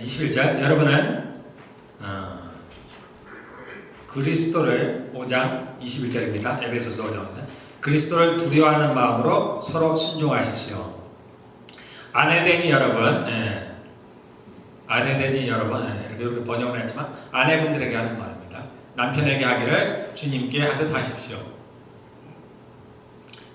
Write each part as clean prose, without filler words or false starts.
21절 여러분은 그리스도를 5장 21절입니다. 에베소서 5장 그리스도를 두려워하는 마음으로 서로 순종하십시오. 아내되니 여러분, 이렇게 번역을 했지만 아내분들에게 하는 말입니다. 남편에게 하기를 주님께 하듯 하십시오.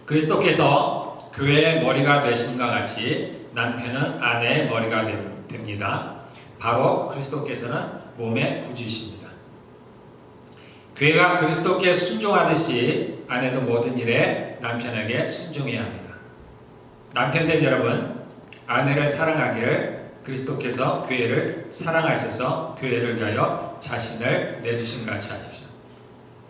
그리스도께서 교회의 머리가 되심과 같이 남편은 아내의 머리가 됩니다. 바로 그리스도께서는 몸의 구주이십니다. 교회가 그리스도께 순종하듯이 아내도 모든 일에 남편에게 순종해야 합니다. 남편된 여러분, 아내를 사랑하기를 그리스도께서 교회를 사랑하셔서 교회를 위하여 자신을 내주신 같이 하십시오.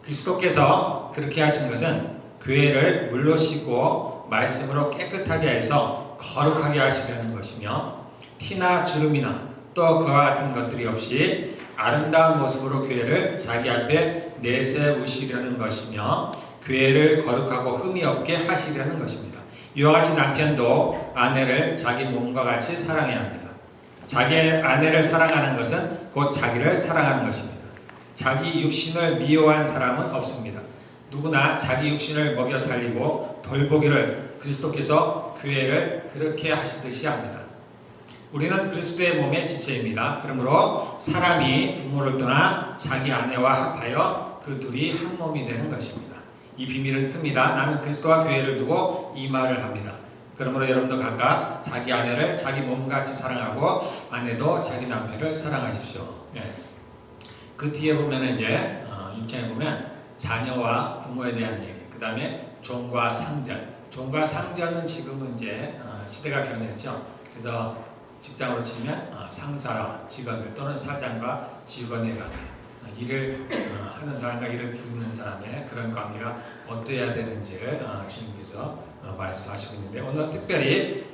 그리스도께서 그렇게 하신 것은 교회를 물로 씻고 말씀으로 깨끗하게 해서 거룩하게 하시려는 것이며 티나 주름이나 또 그와 같은 것들이 없이 아름다운 모습으로 교회를 자기 앞에 내세우시려는 것이며 교회를 거룩하고 흠이 없게 하시려는 것입니다. 이와 같이 남편도 아내를 자기 몸과 같이 사랑해야 합니다. 자기 아내를 사랑하는 것은 곧 자기를 사랑하는 것입니다. 자기 육신을 미워한 사람은 없습니다. 누구나 자기 육신을 먹여 살리고 돌보기를 그리스도께서 교회를 그렇게 하시듯이 합니다. 우리는 그리스도의 몸의 지체입니다. 그러므로 사람이 부모를 떠나 자기 아내와 합하여 그 둘이 한 몸이 되는 것입니다. 이 비밀은 큽니다. 나는 그리스도와 교회를 두고 이 말을 합니다. 그러므로 여러분도 각각 자기 아내를 자기 몸같이 사랑하고 아내도 자기 남편을 사랑하십시오. 그 뒤에 보면 이제 6장에 보면 자녀와 부모에 대한 얘기, 그 다음에 종과 상전. 종과 상전은 지금은 이제 시대가 변했죠. 그래서 직장으로 치면 상사와 직원들 또는 사장과 직원의 관계, 일을 하는 사람과 일을 부리는 사람의 그런 관계가 어떠해야 되는지를 주님께서 말씀하시고 있는데 오늘 특별히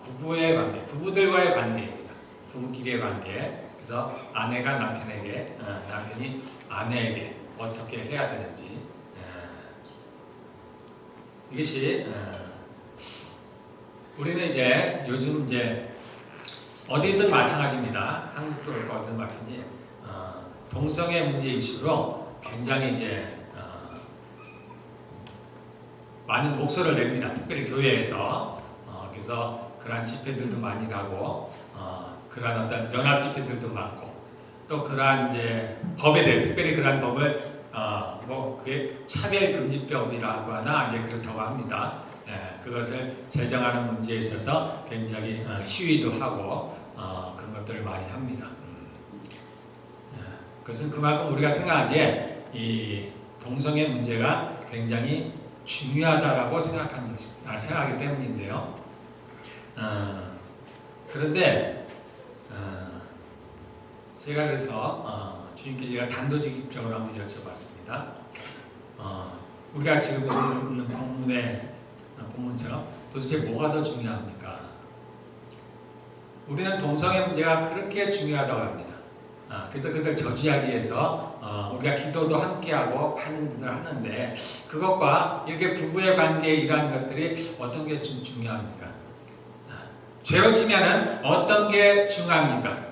부부의 관계, 부부들과의 관계입니다. 부부끼리의 관계. 그래서 아내가 남편에게, 남편이 아내에게 어떻게 해야 되는지 이것이 우리는 이제 요즘 이제 어디든 마찬가지입니다. 한국도 그렇고 어디든 마찬가지. 동성애 문제 이슈로 굉장히 이제 많은 목소리를 냅니다. 특별히 교회에서 그래서 그러한 집회들도 많이 가고 그러한 어떤 연합 집회들도 많고 또 그러한 이제 법에 대해서 특별히 그러한 법을 그게 차별금지법이라고 하나 이제 그렇다고 합니다. 그것을 제정하는 문제에 있어서 굉장히 시위도 하고 그런 것들을 많이 합니다. 그것은 그만큼 우리가 생각하기에 이 동성애 문제가 굉장히 중요하다라고 생각하기 때문인데요. 그런데 제가 그래서 주님께 제가 단도직입적으로 한번 여쭤봤습니다. 우리가 지금 있는 본문처럼 도대체 뭐가 더 중요합니까? 우리는 동성애 문제가 그렇게 중요하다고 합니다. 그래서 그것을 저지하기 위해서 우리가 기도도 함께하고 많은 분들 하는데 그것과 이렇게 부부의 관계에 이러한 것들이 어떤 게 좀 중요합니까? 죄로 치면은 어떤 게 중요합니까?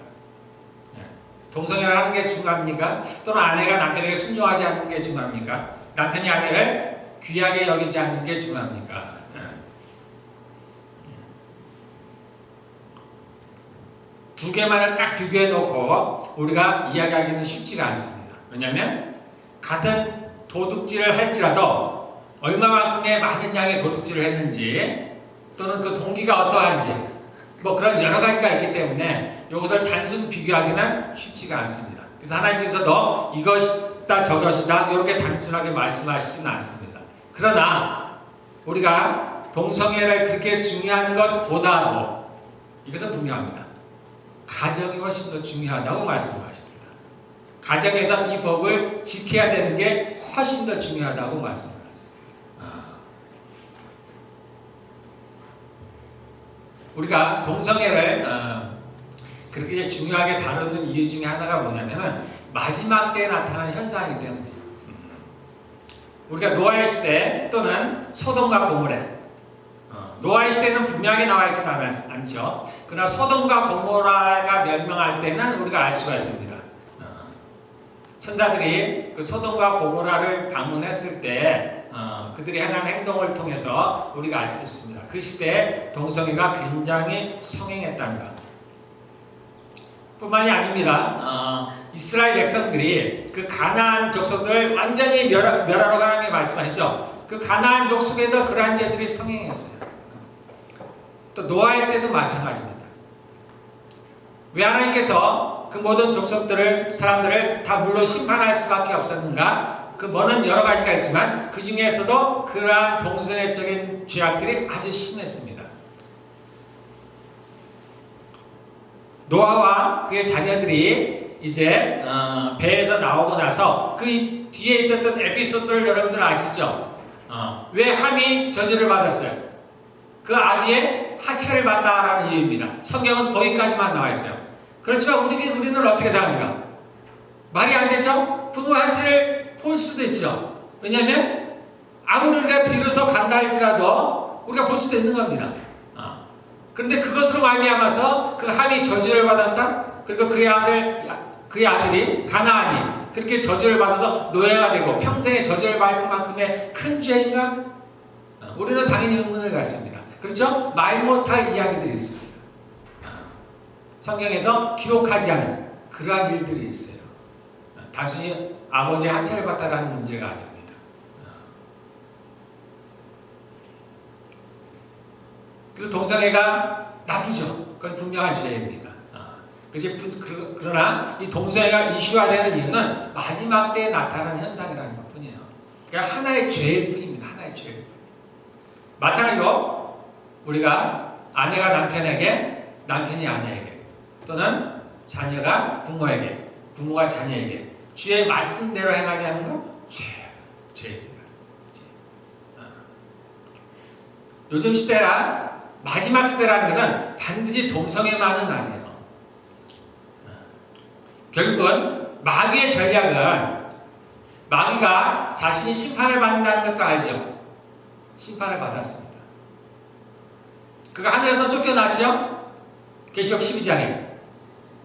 동성애를 하는 게 중요합니까? 또는 아내가 남편에게 순종하지 않는 게 중요합니까? 남편이 아내를 귀하게 여기지 않는 게 중요합니까? 두 개만을 딱 비교해 놓고 우리가 이야기하기는 쉽지가 않습니다. 왜냐하면 같은 도둑질을 할지라도 얼마만큼의 많은 양의 도둑질을 했는지 또는 그 동기가 어떠한지 그런 여러 가지가 있기 때문에 이것을 단순 비교하기는 쉽지가 않습니다. 그래서 하나님께서도 이것이다 저것이다 이렇게 단순하게 말씀하시지는 않습니다. 그러나 우리가 동성애를 그렇게 중요한 것보다도 이것은 분명합니다. 가정이 훨씬 더 중요하다고 말씀하십니다. 가정에서 이 법을 지켜야 되는 게 훨씬 더 중요하다고 말씀하십니다. 우리가 동성애를 그렇게 중요하게 다루는 이유 중에 하나가 뭐냐면은 마지막 때에 나타나는 현상이기 때문이에요. 우리가 노아의 시대 또는 소돔과 고모레 노아의 시대는 분명하게 나와 있지는 않죠. 그러나 소돔과 고모라가 멸망할 때는 우리가 알 수가 있습니다. 천사들이 그 소돔과 고모라를 방문했을 때 그들이 행한 행동을 통해서 우리가 알 수 있습니다. 그 시대에 동성애가 굉장히 성행했다는 것. 뿐만이 아닙니다. 이스라엘 백성들이 그 가나안 족속들 완전히 멸하라고 하나님이 말씀하시죠. 그 가나안 족속에도 그러한 죄들이 성행했어요. 또 노아의 때도 마찬가지입니다. 왜 하나님께서 그 모든 족속들을 사람들을 다 물로 심판할 수밖에 없었는가? 그 뭐는 여러 가지가 있지만 그 중에서도 그러한 동성애적인 죄악들이 아주 심했습니다. 노아와 그의 자녀들이 이제 배에서 나오고 나서 그 뒤에 있었던 에피소드를 여러분들 아시죠? 왜 함이 저주를 받았어요? 그 아비의 하체를 봤다라는 이유입니다. 성경은 거기까지만 나와 있어요. 그렇지만 우리는 어떻게 생각합니까? 말이 안 되죠? 부모 하체를 볼 수도 있죠. 왜냐하면 아무리 우리가 뒤로서 간다 할지라도 우리가 볼 수도 있는 겁니다. 그런데 그것으로 말미암아서 그 함이 저주를 받았다. 그리고 그의 아들이 가나안이 그렇게 저주를 받아서 노예가 되고 평생에 저주를 받을 만큼의 큰 죄인가? 우리는 당연히 의문을 갖습니다. 그렇죠? 말 못할 이야기들이 있습니다. 성경에서 기록하지 않은 그러한 일들이 있어요. 단순히 아버지의 하체를 봤다라는 문제가 아닙니다. 그래서 동성애가 나쁘죠. 그건 분명한 죄입니다. 그러나 이 동성애가 이슈화되는 이유는 마지막 때에 나타나는 현상이라는 것 뿐이에요. 그러니까 하나의 죄일 뿐입니다. 하나의 죄일 뿐. 마찬가지로 우리가 아내가 남편에게, 남편이 아내에게, 또는 자녀가 부모에게, 부모가 자녀에게 주의 말씀대로 행하지 않는 것? 죄입니다. 요즘 시대가 마지막 시대라는 것은 반드시 동성애만은 아니에요. 결국은 마귀의 전략은 마귀가 자신이 심판을 받는다는 것도 알죠. 심판을 받았습니다. 그가 하늘에서 쫓겨났죠. 계시록 12장에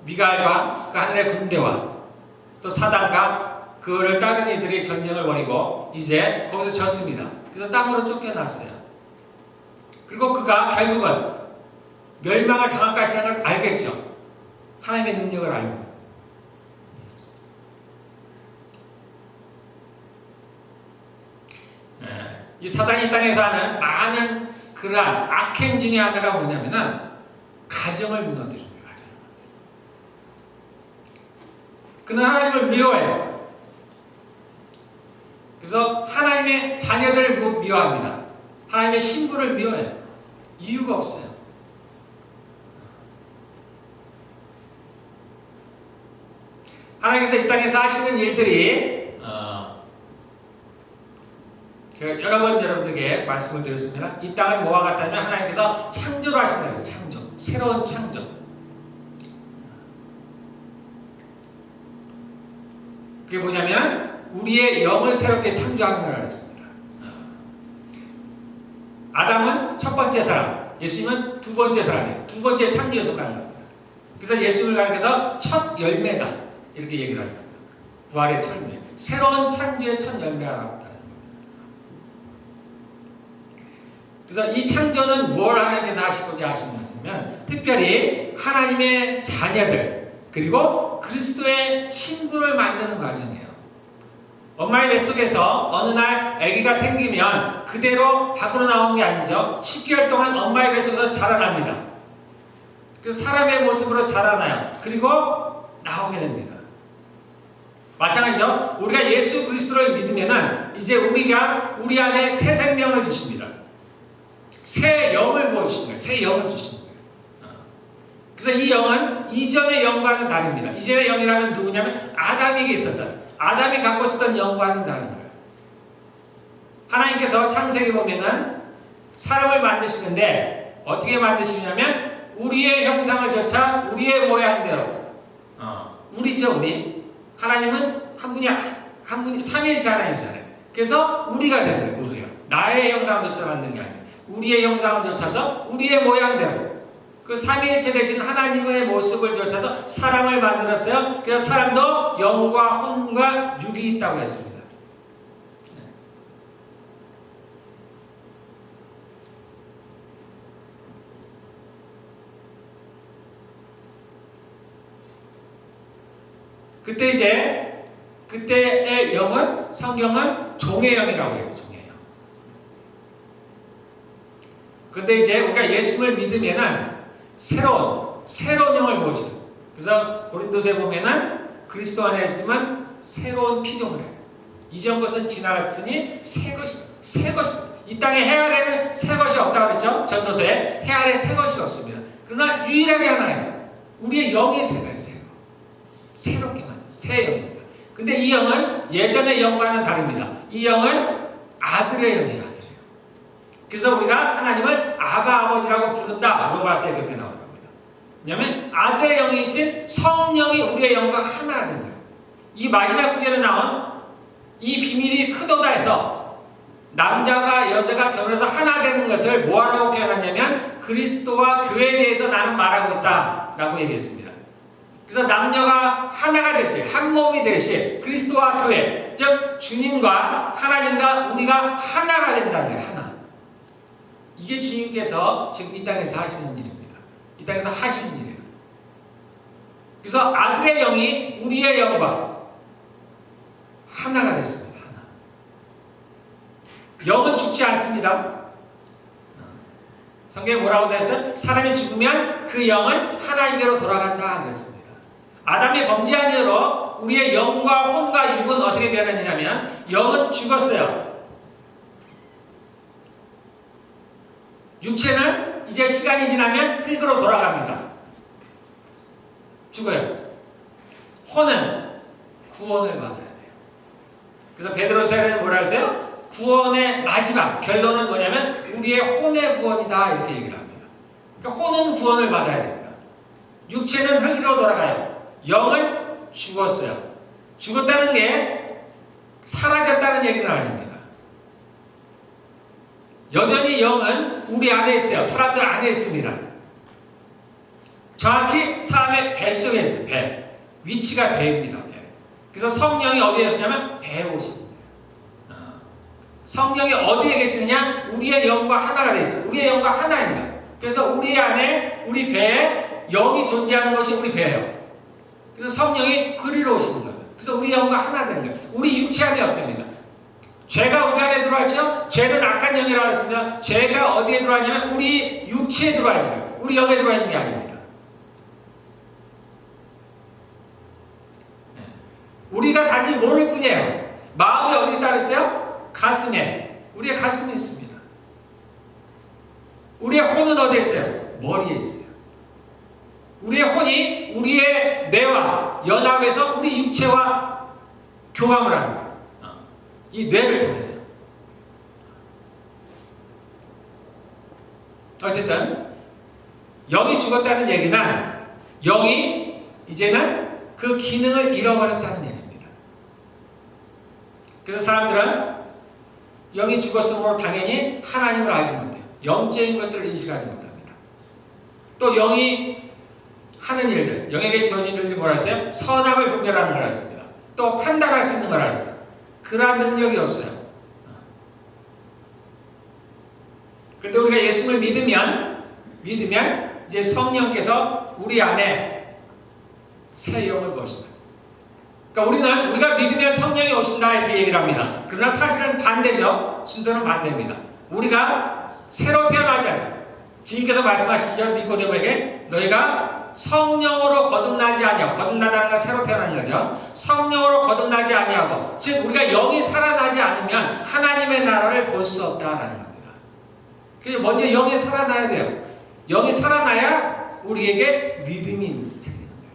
미가엘과 그 하늘의 군대와 또 사단과 그를 따른 이들이 전쟁을 벌이고 이제 거기서 졌습니다. 그래서 땅으로 쫓겨났어요. 그리고 그가 결국은 멸망을 당할 것이라는 걸 알겠죠. 하나님의 능력을 알고. 이 사단이 이 땅에서 하는 많은 그러한 악행 중에 하나가 뭐냐면은 가정을 무너뜨립니다. 가정을. 그는 하나님을 미워해요. 그래서 하나님의 자녀들을 미워합니다. 하나님의 신부를 미워해요. 이유가 없어요. 하나님께서 이 땅에서 하시는 일들이 제가 여러 번 여러분들에게 말씀을 드렸습니다. 이 땅은 뭐와 같다면 하나님께서 창조를 하신다 그래서 창조, 새로운 창조. 그게 뭐냐면 우리의 영을 새롭게 창조하는 거라고 그랬습니다. 아담은 첫 번째 사람, 예수님은 두 번째 사람이에요. 두 번째 창조에 속하는 겁니다. 그래서 예수님을 가리켜서 첫 열매다 이렇게 얘기를 합니다. 부활의 첫 열매, 새로운 창조의 첫 열매라고. 그래서 이 창조는 뭘 하나님께서 하시고자 하시는 거냐면 특별히 하나님의 자녀들 그리고 그리스도의 신부를 만드는 과정이에요. 엄마의 뱃속에서 어느 날 아기가 생기면 그대로 밖으로 나온 게 아니죠. 10개월 동안 엄마의 뱃속에서 자라납니다. 그래서 사람의 모습으로 자라나요. 그리고 나오게 됩니다. 마찬가지죠. 우리가 예수 그리스도를 믿으면은 이제 우리가 우리 안에 새 생명을 주십니다. 새 영을 부어주십니다. 새 영을 주십니다. 그래서 이 영은 이전의 영과는 다릅니다. 이전의 영이라면 누구냐면 아담에게 있었던, 아담이 갖고 있었던 영과는 다른 거예요. 하나님께서 창세기 보면은 사람을 만드시는데 어떻게 만드시냐면 우리의 형상을 좇아 우리의 모양대로. 우리죠, 우리. 하나님은 한 분이 삼위일체 하나님이잖아요. 그래서 우리가 되는 거예요. 우리가. 나의 형상을 좇아 만드는 게 아니에요. 우리의 형상을 좇아서 우리의 모양대로 그 삼위일체 되신 하나님의 모습을 좇아서 사람을 만들었어요. 그래서 사람도 영과 혼과 육이 있다고 했습니다. 그때의 영은 성경은 종의 영이라고 해요. 종의 영. 그런데 이제 우리가 예수를 믿으면은 새로운 영을 부으시는. 그래서 고린도서에 보면은 그리스도 안에 있으면 새로운 피조물 해요. 이전 것은 지나갔으니 새 것이다. 이 땅에 해 아래는 새 것이 없다고 그랬죠. 전도서에 해 아래 새 것이 없습니다. 그러나 유일하게 하나예요. 우리의 영이 새거예요. 새롭게 만든 새 영입니다. 근데 이 영은 예전의 영과는 다릅니다. 이 영은 아들의 영이에요. 아들의 영. 그래서 우리가 하나님을 아바 아버지라고 부른다. 로마서에 그렇게 나오는 겁니다. 왜냐하면 아들의 영이신 성령이 우리의 영과 하나가 된 거예요. 이 마지막 구절에 나온 이 비밀이 크도다 해서 남자가 여자가 결혼해서 하나 되는 것을 뭐라고 표현하냐면 그리스도와 교회에 대해서 나는 말하고 있다 라고 얘기했습니다. 그래서 남녀가 하나가 되시, 한 몸이 되시, 그리스도와 교회, 즉 주님과 하나님과 우리가 하나가 된다는 거예요. 하나. 이게 주님께서 지금 이 땅에서 하시는 일입니다. 이 땅에서 하신 일이에요. 그래서 아들의 영이 우리의 영과 하나가 됐습니다. 하나. 영은 죽지 않습니다. 성경에 뭐라고 되어 있어요? 사람이 죽으면 그 영은 하나님께로 돌아간다 그랬습니다. 아담이 범죄한 이후로 우리의 영과 혼과 육은 어떻게 변했냐면 영은 죽었어요. 육체는 이제 시간이 지나면 흙으로 돌아갑니다. 죽어요. 혼은 구원을 받아야 돼요. 그래서 베드로서에는 뭐라 했어요? 구원의 마지막 결론은 뭐냐면 우리의 혼의 구원이다 이렇게 얘기를 합니다. 그러니까 혼은 구원을 받아야 됩니다. 육체는 흙으로 돌아가요. 영은 죽었어요. 죽었다는 게 사라졌다는 얘기는 아닙니다. 여전히 영은 우리 안에 있어요. 사람들 안에 있습니다. 정확히 사람의 뱃속에 있어요. 배. 위치가 배입니다. 배. 그래서 성령이 어디에 계시냐면 배에 오십니다. 성령이 어디에 계시느냐? 우리의 영과 하나가 되어 있어요. 우리의 영과 하나입니다. 그래서 우리 안에 우리 배에 영이 존재하는 것이 우리 배예요. 그래서 성령이 그리러 오시는 거예요. 그래서 우리 영과 하나 되는 거예요. 우리 육체 안에 없습니다. 죄가 우리 안에 들어왔죠? 죄는 악한 영이라고 했습니다. 죄가 어디에 들어왔냐면 우리 육체에 들어와 있는 거예요. 우리 영에 들어와 있는 게 아닙니다. 우리가 단지 모를 뿐이에요. 마음이 어디 있다 그랬어요? 가슴에. 우리의 가슴에 있습니다. 우리의 혼은 어디에 있어요? 머리에 있어요. 우리의 혼이 우리의 뇌와 연합해서 우리 육체와 교감을 하는 거예요. 이 뇌를 통해서. 어쨌든 영이 죽었다는 얘기는 영이 이제는 그 기능을 잃어버렸다는 얘기입니다. 그래서 사람들은 영이 죽었으므로 당연히 하나님을 알지 못해요. 영적인 것들을 인식하지 못합니다. 또 영이 하는 일들, 영에게 주어진 일들이 뭐라 했어요? 선악을 분별하는 거라 했습니다. 또 판단할 수 있는 거라 했어요. 그러한 능력이 없어요. 그런데 우리가 예수를 믿으면 이제 성령께서 우리 안에 새 영을 부으십니다. 그러니까 우리가 믿으면 성령이 오신다 이렇게 얘기를 합니다. 그러나 사실은 반대죠. 순서는 반대입니다. 우리가 새로 태어나지 않아요. 주님께서 말씀하시죠. 니고데모에게 너희가 성령으로 거듭나지 아니하고, 거듭나다는 건 새로 태어나는 거죠. 성령으로 거듭나지 아니하고, 즉 우리가 영이 살아나지 않으면 하나님의 나라를 볼 수 없다라는 겁니다. 그래서 먼저 영이 살아나야 돼요. 영이 살아나야 우리에게 믿음이 생기는 거예요.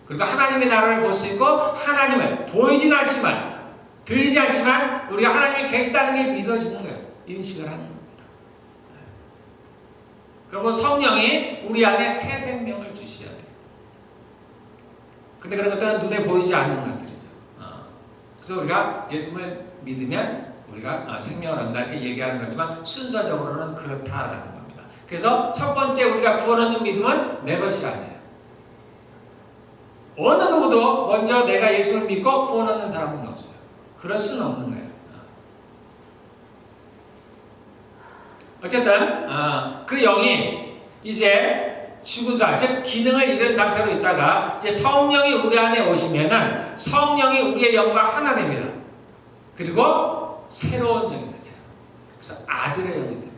그리고 하나님의 나라를 볼 수 있고 하나님을 보이진 않지만 들리지 않지만 우리가 하나님이 계시다는 게 믿어지는 거예요. 인식을 하는 겁니다. 그러면 성령이 우리 안에 새 생명을 주셔야 돼요. 근데 그런 것들은 눈에 보이지 않는 것들이죠. 그래서 우리가 예수를 믿으면 우리가 생명을 얻는다 이렇게 얘기하는 거지만 순서적으로는 그렇다라는 겁니다. 그래서 첫 번째 우리가 구원 얻는 믿음은 내 것이 아니에요. 어느 누구도 먼저 내가 예수를 믿고 구원 얻는 사람은 없어요. 그럴 수는 없는 거예요. 어쨌든 그 영이 이제 죽은 사, 즉 기능을 잃은 상태로 있다가 이제 성령이 우리 안에 오시면은 성령이 우리의 영과 하나 됩니다. 그리고 새로운 영이 되죠. 그래서 아들의 영이 됩니다.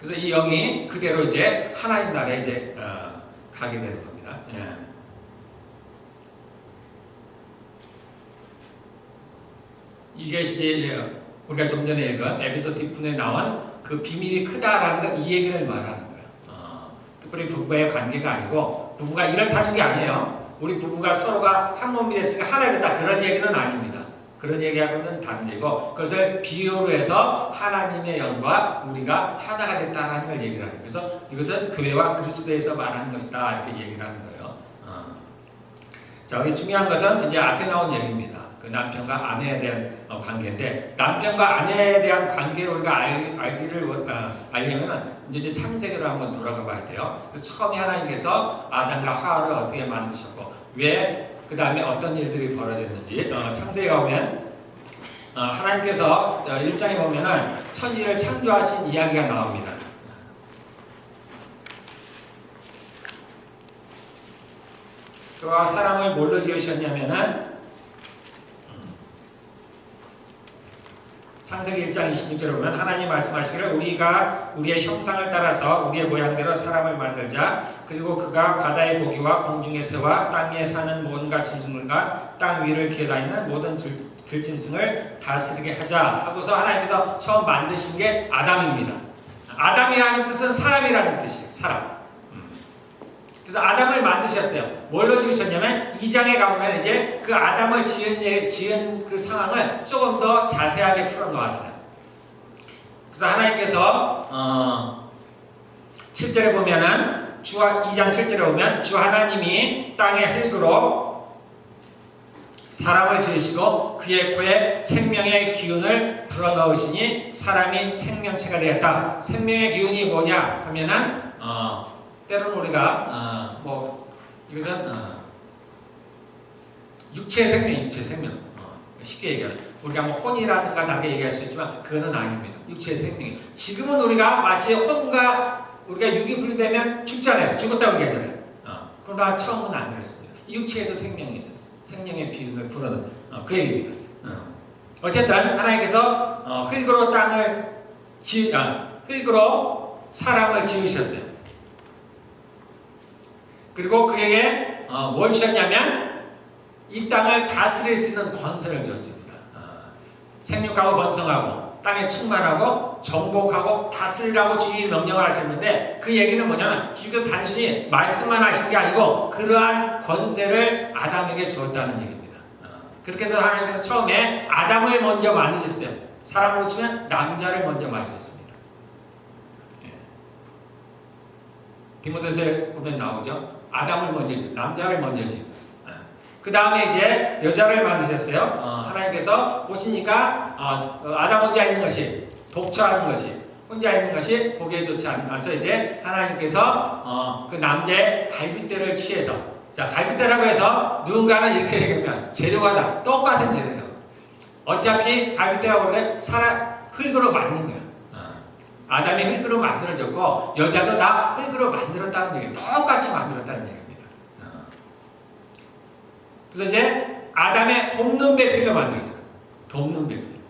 그래서 이 영이 그대로 이제 하나님 나라에 이제 가게 되는 겁니다. 예. 이게 이제 우리가 좀 전에 읽은 에베소 뒷부분에 나온 그 비밀이 크다라는 건 이 얘기를 말하는 거예요. 특별히 부부의 관계가 아니고 부부가 이렇다는 게 아니에요. 우리 부부가 서로가 한 몸이 됐으니까 하나 됐다 그런 얘기는 아닙니다. 그런 얘기하고는 다른 얘기고 그것을 비유로 해서 하나님의 영과 우리가 하나가 됐다는 걸 얘기를 하는 거예요. 그래서 이것은 교회와 그리스도에서 말하는 것이다 이렇게 얘기를 하는 거예요. 자, 우리 중요한 것은 이제 앞에 나온 얘기입니다. 그 남편과 아내에 대한 관계인데 남편과 아내에 대한 관계를 우리가 알려면은 이제 창세기로 한번 돌아가 봐야 돼요. 그래서 처음에 하나님께서 아담과 하와를 어떻게 만드셨고 왜 그 다음에 어떤 일들이 벌어졌는지 창세기에 오면 하나님께서 1장에 보면은 천지를 창조하신 이야기가 나옵니다. 그와 사람을 뭘로 지으셨냐면은 창세기 1장 26절에 보면 하나님 말씀하시기를 우리가 우리의 형상을 따라서 우리의 모양대로 사람을 만들자. 그리고 그가 바다의 고기와 공중의 새와 땅에 사는 온갖 짐승들과 땅 위를 기어다니는 모든 들짐승을 다스리게 하자 하고서 하나님께서 처음 만드신 게 아담입니다. 아담이라는 뜻은 사람이라는 뜻이에요. 사람. 그래서 아담을 만드셨어요. 뭘로 지으셨냐면 2장에 가보면 이제 그 아담을 지은 그 상황을 조금 더 자세하게 풀어놓았어요. 그래서 하나님께서 7절에 보면은 2장 7절에 보면 주 하나님이 땅의 흙으로 사람을 지으시고 그의 코에 생명의 기운을 불어넣으시니 사람이 생명체가 되었다. 생명의 기운이 뭐냐 하면은 때로는 우리가 이것은 육체의 생명 쉽게 얘기하면 우리가 혼이라든가 다르게 얘기할 수 있지만 그거는 아닙니다. 육체의 생명이 지금은 우리가 마치 혼과 우리가 육이 분리되면 죽잖아요. 죽었다고 얘기하잖아요. 그러나 처음은 안 그랬습니다. 육체에도 생명이 있었어요. 생명의 기운을 불어넣는 그 얘기입니다. 어쨌든 하나님께서 흙으로 흙으로 사람을 지으셨어요. 그리고 그에게 뭘 주셨냐면 이 땅을 다스릴 수 있는 권세를 주었습니다. 생육하고 번성하고 땅에 충만하고 정복하고 다스리라고 주님이 명령을 하셨는데 그 얘기는 뭐냐면 주님께서 단순히 말씀만 하신 게 아니고 그러한 권세를 아담에게 주었다는 얘기입니다. 그렇게 해서 하나님께서 처음에 아담을 먼저 만드셨어요. 사람으로 치면 남자를 먼저 만드셨습니다. 디모데서에 보면 나오죠. 아담을 먼저 지으시고 남자를 먼저 지으시고 그 다음에 이제 여자를 만드셨어요. 하나님께서 보시니까 아담 혼자 있는 것이 독처하는 것이 혼자 있는 것이 보기에 좋지 않아서 이제 하나님께서 그 남자의 갈빗대를 취해서 자 갈빗대라고 해서 누군가는 이렇게 얘기하면 재료가 다 똑같은 재료예요. 어차피 갈빗대가 원래 흙으로 만든 거예요. 아담이 흙으로 만들어졌고 여자도 다 흙으로 만들었다는 얘기예요. 똑같이 만들었다는 얘기입니다. 그래서 이제 아담의 돕는 배필로 만들었어요. 돕는 배필.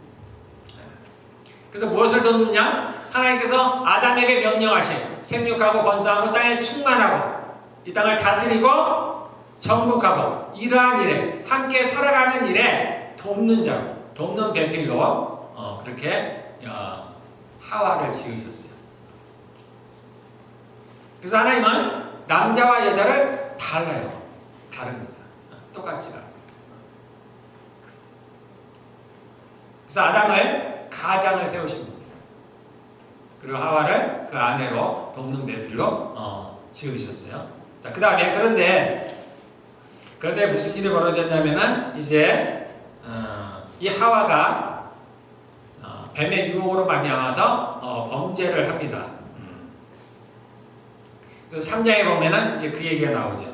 그래서 무엇을 돕느냐? 하나님께서 아담에게 명령하신 생육하고 번성하고 땅에 충만하고 이 땅을 다스리고 정복하고 이러한 일에 함께 살아가는 일에 돕는 자로 돕는 배필로 그렇게 하와를 지으셨어요. 그래서 하나님은 남자와 여자를 달라요. 다릅니다. 똑같지 않아요. 그래서 아담을 가장을 세우신 겁니다. 그리고 하와를 그 아내로 돕는 배필로 지으셨어요. 자, 그 다음에 그런데 무슨 일이 벌어졌냐면은 이제 이 하와가 뱀의 유혹으로 말미암아서 범죄를 합니다. 그래서 3장에 보면은 이제 그 얘기가 나오죠.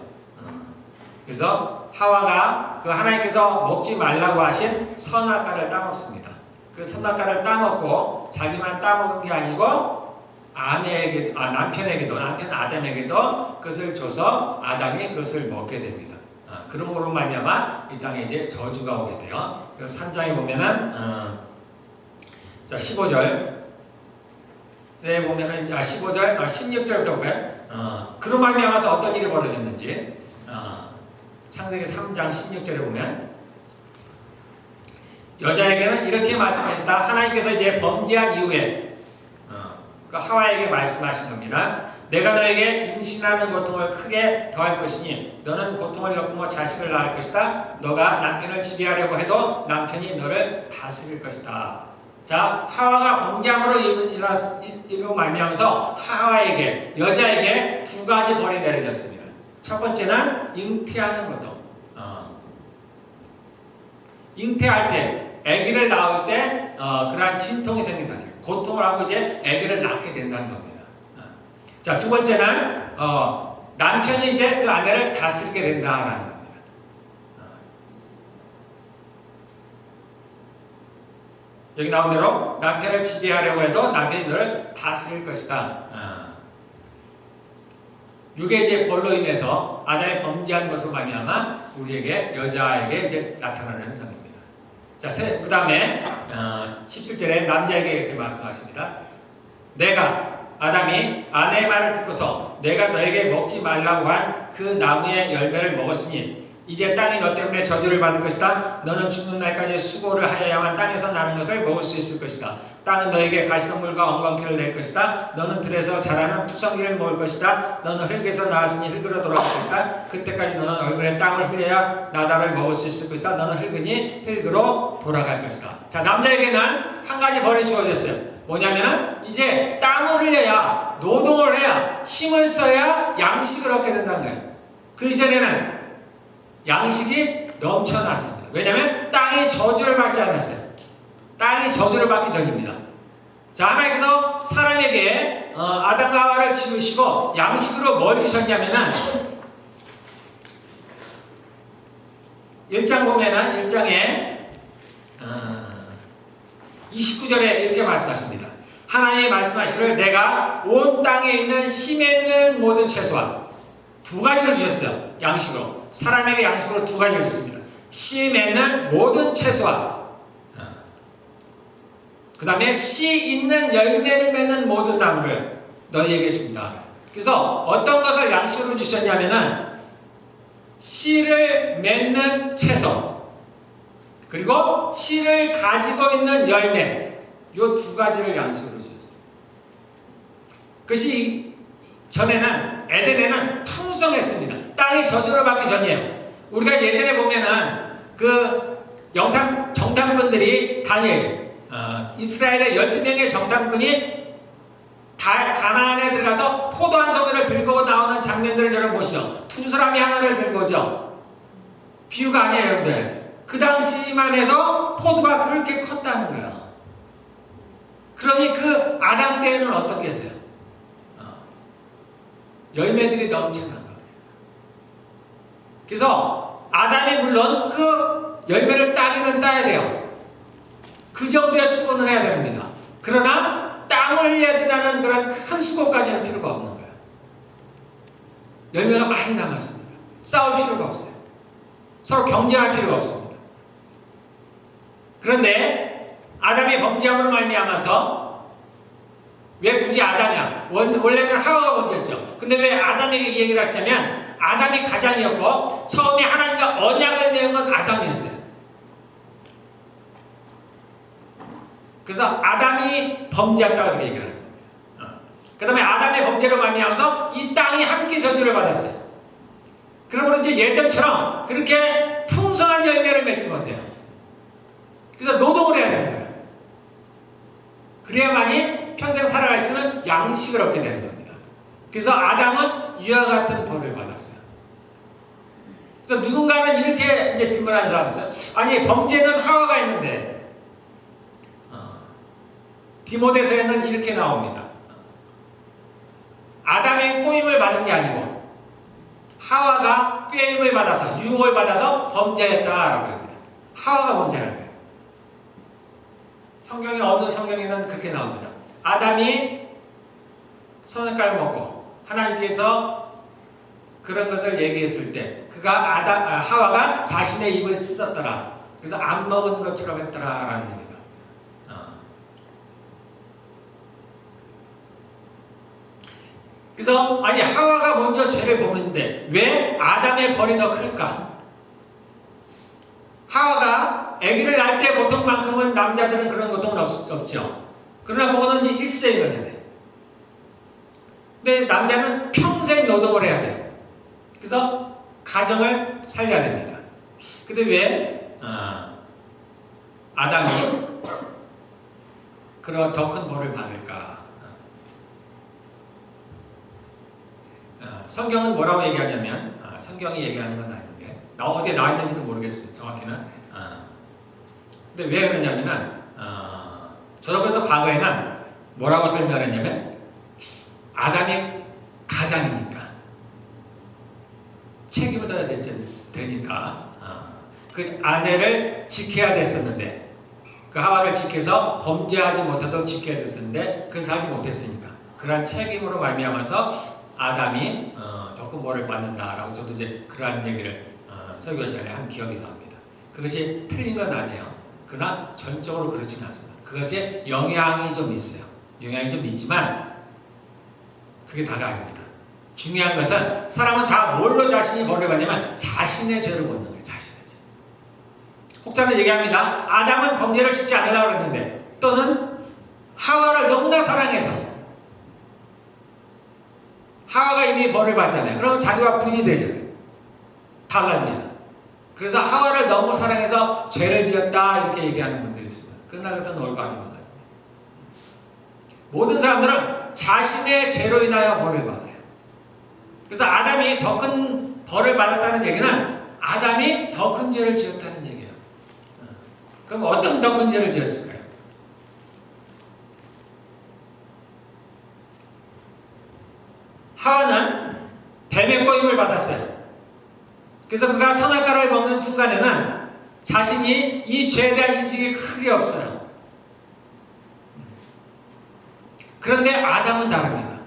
그래서 하와가 그 하나님께서 먹지 말라고 하신 선악과를 따먹습니다. 그 선악과를 따먹고 자기만 따먹은 게 아니고 남편에게도, 남편 아담에게도 그것을 줘서 아담이 그것을 먹게 됩니다. 그러므로 말미암아 이 땅에 이제 저주가 오게 돼요. 그래서 3장에 보면은 자 15절에 보면은 15절 16절부터 볼까요? 그로 말미암아서 어떤 일이 벌어졌는지 창세기 3장 16절에 보면 여자에게는 이렇게 말씀하셨다. 하나님께서 이제 범죄한 이후에 그 하와에게 말씀하신 겁니다. 내가 너에게 임신하는 고통을 크게 더할 것이니 너는 고통을 겪고 자식을 낳을 것이다. 너가 남편을 지배하려고 해도 남편이 너를 다스릴 것이다. 자, 하와가 범죄함으로 이루 말미암아서 하와에게, 여자에게 두 가지 벌이 내려졌습니다. 첫 번째는 잉태하는 고통. 잉태할 때, 아기를 낳을 때 그러한 진통이 생긴다는 거예요. 고통을 하고 이제 아기를 낳게 된다는 겁니다. 자, 두 번째는 남편이 이제 그 아내를 다스리게 된다라는 겁니다. 여기 나온 대로 남편을 지배하려고 해도 남편이 너를 다스릴 것이다. 이게 이제 벌로 인해서 아담이 범죄한 것으로 말미암아 우리에게 여자에게 이제 나타나는 현상입니다. 자, 그 다음에 17절에 남자에게 이렇게 말씀하십니다. 내가 아담이 아내의 말을 듣고서 내가 너에게 먹지 말라고 한 그 나무의 열매를 먹었으니 이제 땅이 너 때문에 저주를 받을 것이다. 너는 죽는 날까지 수고를 하여야만 땅에서 나는 것을 먹을 수 있을 것이다. 땅은 너에게 가시덤불과 엉겅퀴를 낼 것이다. 너는 들에서 자라는 푸성이를 먹을 것이다. 너는 흙에서 나왔으니 흙으로 돌아갈 것이다. 그때까지 너는 얼굴에 땀을 흘려야 나다를 먹을 수 있을 것이다. 너는 흙이니 흙으로 돌아갈 것이다. 자, 남자에게는 한 가지 벌이 주어졌어요. 뭐냐면은 이제 땀을 흘려야, 노동을 해야, 힘을 써야 양식을 얻게 된다는 거예요. 그 이전에는 양식이 넘쳐났습니다. 왜냐하면 땅이 저주를 받지 않았어요. 땅이 저주를 받기 전입니다. 자, 하나님께서 사람에게 아담과 하와를 지으시고 양식으로 뭘 주셨냐면은 1장 보면은 1장에 29절에 이렇게 말씀하십니다. 하나님이 말씀하시기를 내가 온 땅에 있는 심에 있는 모든 채소와 두 가지를 주셨어요. 양식으로. 사람에게 양식으로 두 가지를 줬습니다. 씨 맺는 모든 채소와 그 다음에 씨 있는 열매를 맺는 모든 나무를 너희에게 준다. 그래서 어떤 것을 양식으로 주셨냐면은 씨를 맺는 채소 그리고 씨를 가지고 있는 열매 요 두 가지를 양식으로 주셨어요. 그것이 전에는 에덴에는 풍성했습니다. 땅이 저주를 받기 전이에요. 우리가 예전에 보면은 그 정탐꾼들이 다니엘 이스라엘의 12명의 정탐꾼이 다 가나안에 들어가서 포도 한 송이를 들고 나오는 장면들을 여러분 보시죠. 두 사람이 하나를 들고 오죠. 비유가 아니에요, 여러분들. 그 당시만 해도 포도가 그렇게 컸다는 거예요. 그러니 그 아담 때에는 어떻겠어요? 열매들이 넘쳐난 거예요. 그래서 아담이 물론 그 열매를 따기는 따야 돼요. 그 정도의 수고는 해야 됩니다. 그러나 땀을 흘려야 된다는 그런 큰 수고까지는 필요가 없는 거예요. 열매가 많이 남았습니다. 싸울 필요가 없어요. 서로 경쟁할 필요가 없습니다. 그런데 아담이 범죄함으로 말미암아서 왜 굳이 아담이야? 원래는 하와가 먼저였죠. 근데 왜 아담에게 이 얘기를 하시냐면 아담이 가장이었고 처음에 하나님과 언약을 맺은 건 아담이었어요. 그래서 아담이 범죄했다고 이렇게 얘기를 합니다. 그 다음에 아담의 범죄로 말미암아서 이 땅이 함께 저주를 받았어요. 그러므로 이제 예전처럼 그렇게 풍성한 열매를 맺지 못해요. 그래서 노동을 해야 되는 거예요. 그래야만이 평생 살아갈 수 있는 양식을 얻게 되는 겁니다. 그래서 아담은 아담은 이와 같은 벌을 받았어요. 그래서 누군가는 이렇게 이제 질문하는 사람이 있어요. 아니, 범죄는 하와가 했는데, 디모데서에는 이렇게 나옵니다. 아담이 꼬임을 받은 게 아니고 하와가 꾀임을 받아서, 유혹을 받아서 범죄했다라고 합니다. 하와가 범죄한 거예요. 성경에, 어느 성경에는 그렇게 나옵니다. 아담이 선악과를 먹고 하나님께서 그런 것을 얘기했을 때 하와가 자신의 입을 씻었더라. 그래서 안 먹은 것처럼 했더라라는 얘기가. 그래서 아니, 하와가 먼저 죄를 범했는데 왜 아담의 벌이 더 클까? 하와가 아기를 낳을 때 고통만큼은 남자들은 그런 고통은 없죠. 그러나 그거는 이제 일시적인 거잖아요. 근데 남자는 평생 노동을 해야 돼요. 그래서 가정을 살려야 됩니다. 근데 왜 아담이 그런 더 큰 벌을 받을까? 성경은 뭐라고 얘기하냐면, 성경이 얘기하는 건 아닌데 어디에 나와 있는지도 모르겠습니다. 정확히는. 근데 왜 그러냐면은 저도 그래서 과거에는 뭐라고 설명했냐면, 아담이 가장이니까 책임을 져야 되니까 그 아내를 지켜야 됐었는데, 그 하와를 지켜서 범죄하지 못하도록 지켜야 됐었는데 그래서 하지 못했으니까 그러한 책임으로 말미암아서 아담이 더 큰 벌을 받는다라고 저도 이제 그러한 얘기를 설교 시간에 한 기억이 납니다. 그것이 틀린 건 아니에요. 그러나 전적으로 그렇지는 않습니다. 그것에 영향이 좀 있어요. 영향이 좀 있지만 그게 다가 아닙니다. 중요한 것은 사람은 다 뭘로 자신이 벌을 받냐면 자신의 죄로 받는 거예요. 자신의 죄. 혹자는 얘기합니다. 아담은 범죄를 짓지 않으려고 했는데, 또는 하와를 너무나 사랑해서, 하와가 이미 벌을 받잖아요. 그럼 자기와 분리되잖아요. 달라집니다. 그래서 하와를 너무 사랑해서 죄를 지었다 이렇게 얘기하는 분들이 있습니다. 그러나 그것은 올바른 거예요. 모든 사람들은 자신의 죄로 인하여 벌을 받아요. 그래서 아담이 더 큰 벌을 받았다는 얘기는 아담이 더 큰 죄를 지었다는 얘기예요. 그럼 어떤 더 큰 죄를 지었을까요? 하와는 뱀의 꼬임을 받았어요. 그래서 그가 선악과를 먹는 순간에는 자신이 이 죄에 대한 인식이 크게 없어요. 그런데 아담은 다릅니다.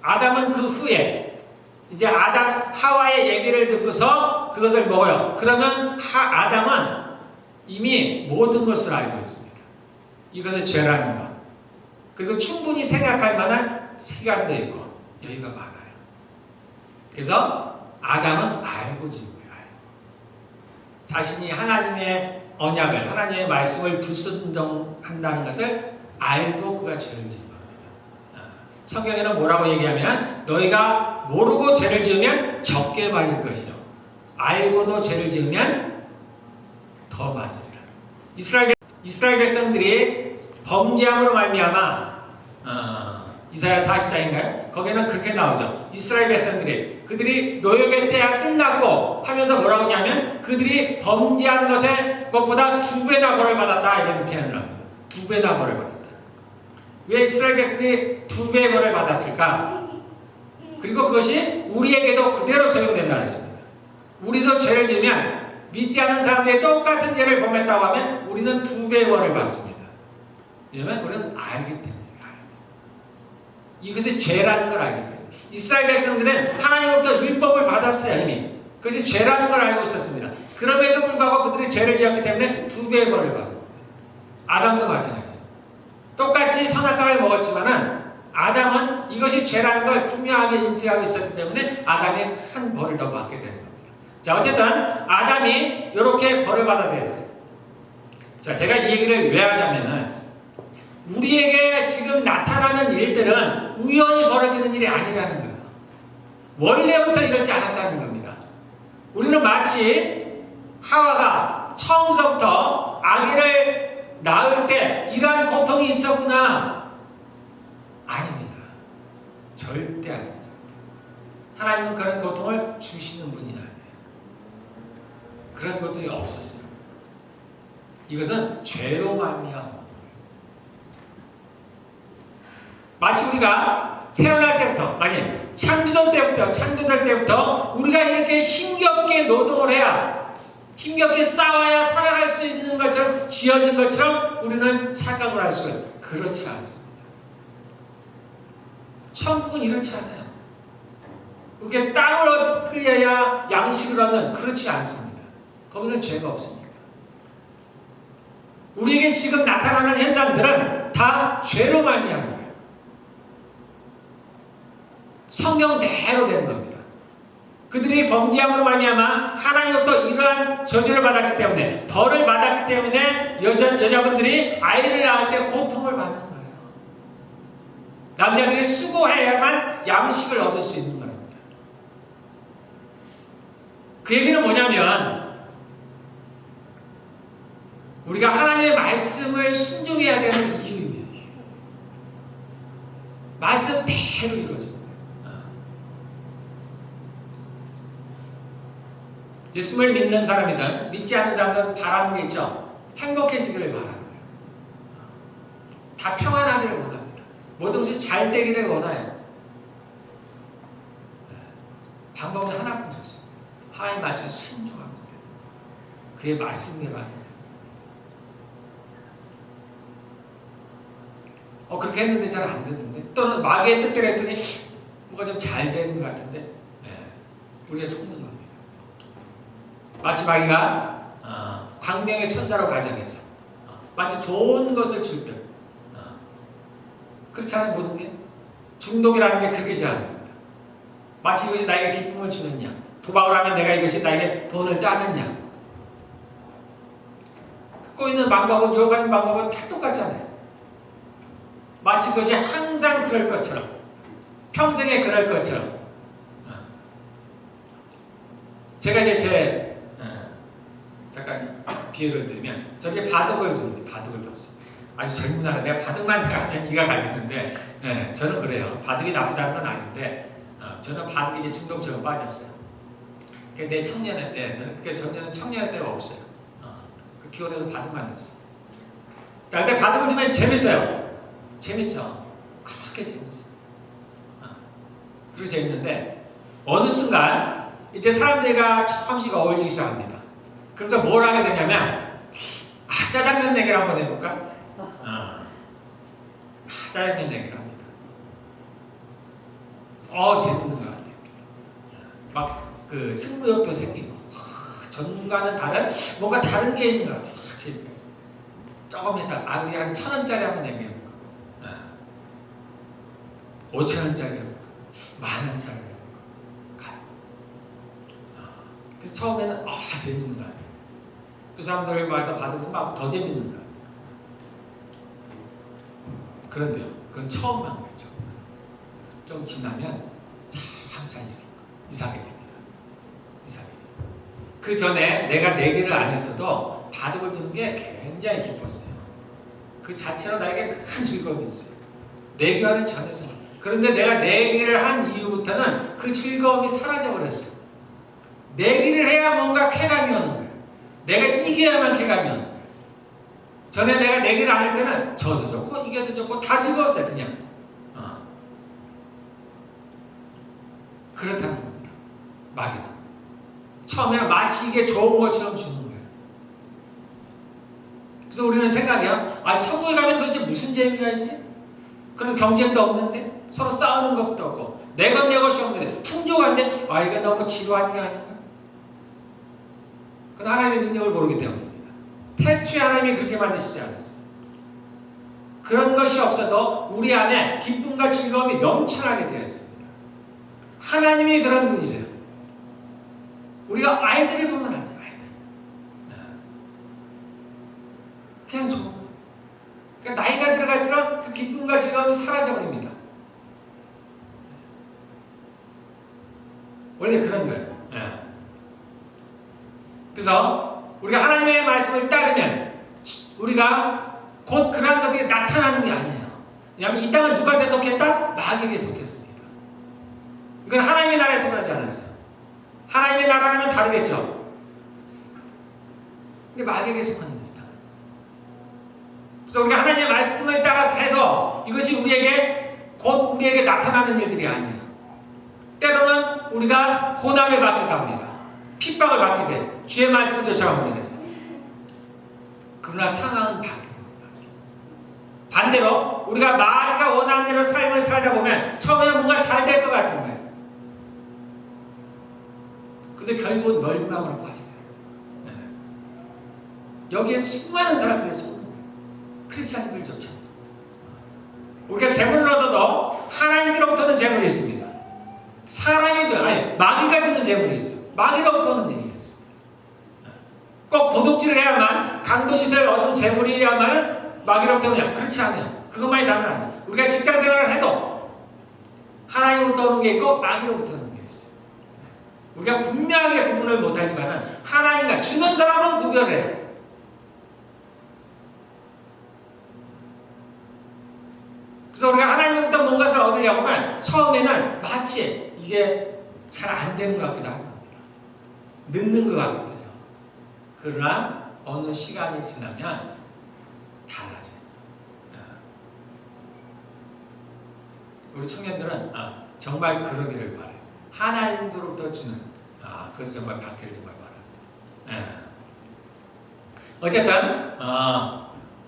아담은 그 후에 이제 하와의 얘기를 듣고서 그것을 먹어요. 그러면 아담은 이미 모든 것을 알고 있습니다. 이것이 죄라는 것. 그리고 충분히 생각할 만한 시간도 있고 여유가 많아요. 그래서 아담은 알고 지은 거예요. 알고. 자신이 하나님의 언약을, 하나님의 말씀을 불순종한다는 것을 알고 그가 죄를 지은 겁니다. 성경에는 뭐라고 얘기하면, 너희가 모르고 죄를 지으면 적게 맞을 것이요, 알고도 죄를 지으면 더 맞으리라. 이스라엘 백성들이 범죄함으로 말미암아 이사야 40장인가요? 거기에는 그렇게 나오죠. 이스라엘 백성들이 그들이 노역의 때가 끝났고 하면서 뭐라고 하냐면, 그들이 범죄한 것보다 2배나 벌을 받았다 이런 표현을 합니다. 2배나 벌을 받았다. 왜 이스라엘 백성들이 2배의 벌을 받았을까? 그리고 그것이 우리에게도 그대로 적용된다고 했습니다. 우리도 죄를 지으면 믿지 않은 사람들이 똑같은 죄를 범했다고 하면 우리는 2배의 벌을 받습니다. 왜냐하면 우리는 알기 때문에. 이것이 죄라는 걸 알기 때문에. 이스라엘 백성들은 하나님으로부터 율법을 받았어요. 이미. 그것이 죄라는 걸 알고 있었습니다. 그럼에도 불구하고 그들이 죄를 지었기 때문에 2배의 벌을 받은 거예요. 아담도 마찬가지죠. 똑같이 선악과를 먹었지만은 아담은 이것이 죄라는 걸 분명하게 인식하고 있었기 때문에 아담이 큰 벌을 더 받게 되는 겁니다. 자, 어쨌든 아담이 이렇게 벌을 받아들였어요. 자, 제가 이 얘기를 왜 하냐면은, 우리에게 지금 나타나는 일들은 우연히 벌어지는 일이 아니라는 거예요. 원래부터 이렇지 않았다는 겁니다. 우리는 마치 하와가 처음서부터 아기를 낳을 때 이러한 고통이 있었구나. 아닙니다. 절대 아니죠. 하나님은 그런 고통을 주시는 분이 아니에요. 그런 고통이 없었어요. 이것은 죄로 말미암아. 마치 우리가 태어날 때부터, 아니 창조될 때부터 우리가 이렇게 힘겹게 노동을 해야, 힘겹게 싸워야 살아갈 수 있는 것처럼 지어진 것처럼 우리는 착각을 할 수가 있어요. 그렇지 않습니다. 천국은 이렇지 않아요. 이렇게 땅을 흘려야 양식을 얻는, 그렇지 않습니다. 거기는 죄가 없으니까. 우리에게 지금 나타나는 현상들은 다 죄로 말미암은 거예요. 성경대로 되는 겁니다. 그들이 범죄함으로 말미암아 하나님으로부터 이러한 저주를 받았기 때문에, 벌을 받았기 때문에 여자분들이 아이를 낳을 때 고통을 받는 거예요. 남자들이 수고해야만 양식을 얻을 수 있는 겁니다. 그 얘기는 뭐냐면, 우리가 하나님의 말씀을 순종해야 되는 이유입니다. 말씀대로 이루어집니다. 예수를 믿는 사람이든 믿지 않는 사람들은 바라는 게 있죠. 행복해지기를 바라는 거예요. 다 평안하기를 원합니다. 모든 것이 잘 되기를 원해요. 방법은 하나뿐이 없습니다. 하나님 말씀에 순종하면 돼요. 그의 말씀대로 하는 거예요. 그렇게 했는데 잘 안 되던데, 또는 마귀의 뜻대로 했더니 뭐가 좀 잘 되는 것 같은데, 우리가 속는 겁니다. 마치 마귀가 광명의 천사로 가정해서 마치 좋은 것을 줄 듯, 그렇지 않아요. 모든 게 중독이라는 게 그렇게 제한합니다. 마치 이것이 나에게 기쁨을 주느냐, 도박을 하면 내가 이것이 나에게 돈을 따느냐, 꼬이는 방법은, 유혹하는 방법은 다 똑같잖아요. 마치 그것이 항상 그럴 것처럼, 평생에 그럴 것처럼. 제가 이제 잠깐 비유를 드리면, 저 이제 바둑을 뒀어요. 아주 젊은 날에 내가 바둑만 생각하면 이가 갈리는데, 저는 그래요. 바둑이 나쁘다는 건 아닌데, 저는 바둑이 이제 중독처럼 빠졌어요. 내 청년의 때는, 그게 저는 청년의 때가 없어요. 그 기원에서 바둑만 뒀어요. 자, 근데 바둑을 두면 재밌어요. 재밌죠? 그렇게 재밌어요. 그렇게 재밌는데, 어느 순간 이제 사람들과 조금씩 어울리기 시작합니다. 그래서 뭘 하게 되냐면, 짜장면 내기를 한번 해볼까? 짜장면 내기를 합니다. 재밌는 것 같아요. 막 그 승부욕도 생기고, 전과는 다른, 뭔가 다른 게 있는 것 같아요. 재밌게 해서. 조금 했다가, 우리 한 1,000원짜리 한번 내기해볼까? 5,000원짜리 해볼까? 10,000원짜리 해볼까? 가요. 그래서 처음에는 재밌는 것 같아요. 그 사람들을 와서 봐도 막 더 재밌는 것 같아요. 그런데요, 그건 처음만 그렇죠. 좀 지나면 잠깐 이상해집니다. 그 전에 내가 내기를 안 했어도 바둑을 두는 게 굉장히 기뻤어요. 그 자체로 나에게 큰 즐거움이었어요. 내기와는 전에서. 그런데 내가 내기를 한 이후부터는 그 즐거움이 사라져버렸어요. 내기를 해야 뭔가 쾌감이 오는 거예요. 내가 이겨야만 쾌감이 오는 거예요. 전에 내가 내기를 안 할 때는 져서 좋고 이겨서 좋고 다 즐거웠어요. 그냥. 그렇다는 겁니다. 마귀는. 처음에는 마치 이게 좋은 것처럼 주는 거예요. 그래서 우리는 생각해요. 천국에 가면 도대체 무슨 재미가 있지? 그런 경쟁도 없는데, 서로 싸우는 것도 없고, 내 것 내 것이 없는데, 풍족한데, 이게 너무 지루한 게 아닌가? 그건 하나님의 능력을 모르기 때문입니다. 태초에 하나님이 그렇게 만드시지 않았어요. 그런 것이 없어도 우리 안에 기쁨과 즐거움이 넘쳐나게 되어 있습니다. 하나님이 그런 분이세요. 우리가 아이들을 보면 하죠. 아이들. 그냥 좋은 거예요. 그러니까 나이가 들어갈수록 그 기쁨과 즐거움이 사라져버립니다. 원래 그런 거예요. 그래서 우리가 하나님의 말씀을 따르면 우리가 곧 그러한 것들이 나타나는 게 아니에요. 왜냐하면 이 땅은 누구한테 속했다? 마귀에게 속했습니다. 이건 하나님의 나라에 속하지 않았어요. 하나님의 나라라면 다르겠죠. 근데 마귀에게 속하는 것이다. 그래서 우리가 하나님의 말씀을 따라서 해도 이것이 곧 우리에게 나타나는 일들이 아니에요. 때로는 우리가 고난을 받기도 합니다. 핍박을 받게 돼. 주의 말씀을 쫓아가므로 인해서. 그러나 상황은 바뀝니다. 반대로 우리가 마귀가 원하는 대로 삶을 살다 보면 처음에는 뭔가 잘 될 것 같은 거예요. 근데 결국은 멸망으로 빠져요. 네. 여기에 수많은 사람들이 쏟는 거예요. 크리스찬들조차. 우리가 재물을 얻어도 하나님께로부터는 재물이 있습니다. 마귀가 주는 재물이 있어요. 마귀로부터는 얘기가 있습니다. 꼭 도둑질을 해야만, 강도짓을 얻은 재물이야만 마귀로부터는 그렇지 않아요. 그것만이 다는 아니에요. 우리가 직장생활을 해도 하나님으로부터 오는 게 있고 마귀로부터 오는 게 있어요. 우리가 분명하게 구분을 못하지만 하나님과 주는 사람은 구별해요. 그래서 우리가 하나님으로부터 뭔가를 얻으려고 하면 처음에는 마치 이게 잘 안 되는 것 같기도 한 겁니다. 늦는 것 같기도 해요. 그러나 어느 시간이 지나면 달라져요. 우리 청년들은 정말 그러기를 바라요. 하나님으로부터 주는 그것을 정말 받기를 정말 바랍니다. 어쨌든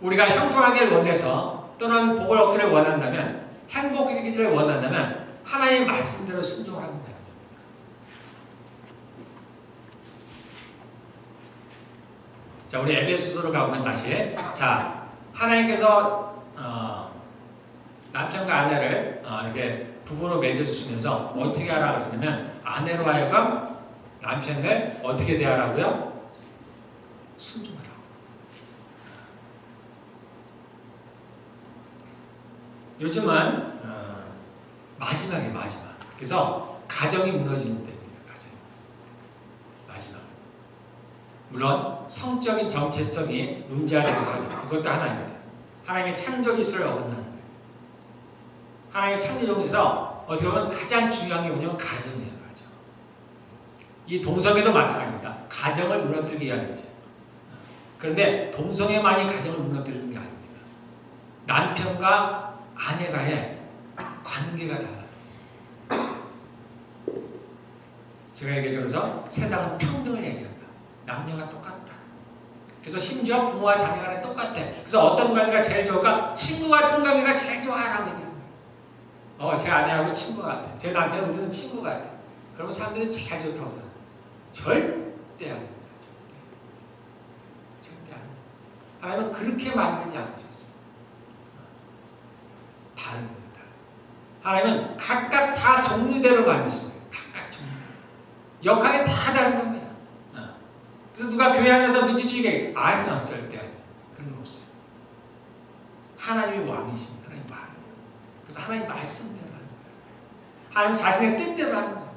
우리가 형통하기를 원해서 또는 복을 얻기를 원한다면, 행복해지기를 원한다면 하나님의 말씀대로 순종을 하면 됩니다. 자, 우리 에베소서로 가보면 다시, 자, 하나님께서 남편과 아내를 이렇게 부부로 맺어주시면서 어떻게 하라고 했냐면, 아내로 하여금 남편을 어떻게 대하라고요? 순종하라고. 요즘은 마지막. 그래서 가정이 무너지는 때입니다. 가정이. 마지막. 물론 성적인 정체성이 문제가 되기도 하죠. 그것도 하나입니다. 하나님의 창조 질서를 어긋나는 거예요. 하나님의 창조 질서에서 어떻게 보면 가장 중요한 게 뭐냐면 가정이에요. 가정. 이 동성애도 마찬가지입니다. 가정을 무너뜨리기 위한 거죠. 그런데 동성애만이 가정을 무너뜨리는 게 아닙니다. 남편과 아내가의 관계가 달라져 있어요. 제가 얘기해줘서 세상은 평등을 얘기한다. 남녀가 똑같다. 그래서 심지어 부모와 자녀 간에 똑같아. 그래서 어떤 관계가 제일 좋을까? 친구 같은 관계가 제일 좋아라고 얘기합니다. 제 아내하고 친구 같아. 제 남편은 우리는 친구 같아. 그러면 사람들이 제일 좋다고 생각해요. 절대 아닙니다. 절대 아닙니다. 하나님은 그렇게 만들지 않으셨어요. 다른 겁니다. 하나님은 각각 다 종류대로 만드신 거예요. 각각 종류대로. 역할이 다 다른 겁니다. 그래서 누가 교회 안에서 민주주의가 아니나 절대 아니에요. 그런 거 없어요. 하나님이 왕이십니다. 하나님 왕. 그래서 하나님 말씀대로 하는 거예요. 하나님 자신의 뜻대로 하는 거예요.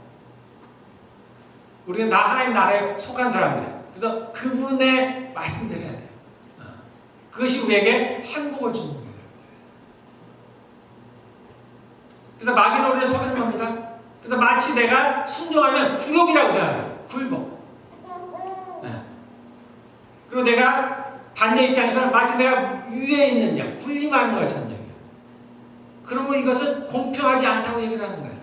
우리는 하나님 나라에 속한 사람이에요. 그래서 그분의 말씀대로 해야 돼요. 그것이 우리에게 행복을 주는 거예요. 그래서 마귀도 우리를 속이는 겁니다. 그래서 마치 내가 순종하면 굴욕이라고 생각해요. 굴복. 그리고 내가 반대 입장에서는 마치 내가 위에 있는 양, 군림하는 것처럼 얘기해요. 그러면 이것은 공평하지 않다고 얘기를 하는 거예요.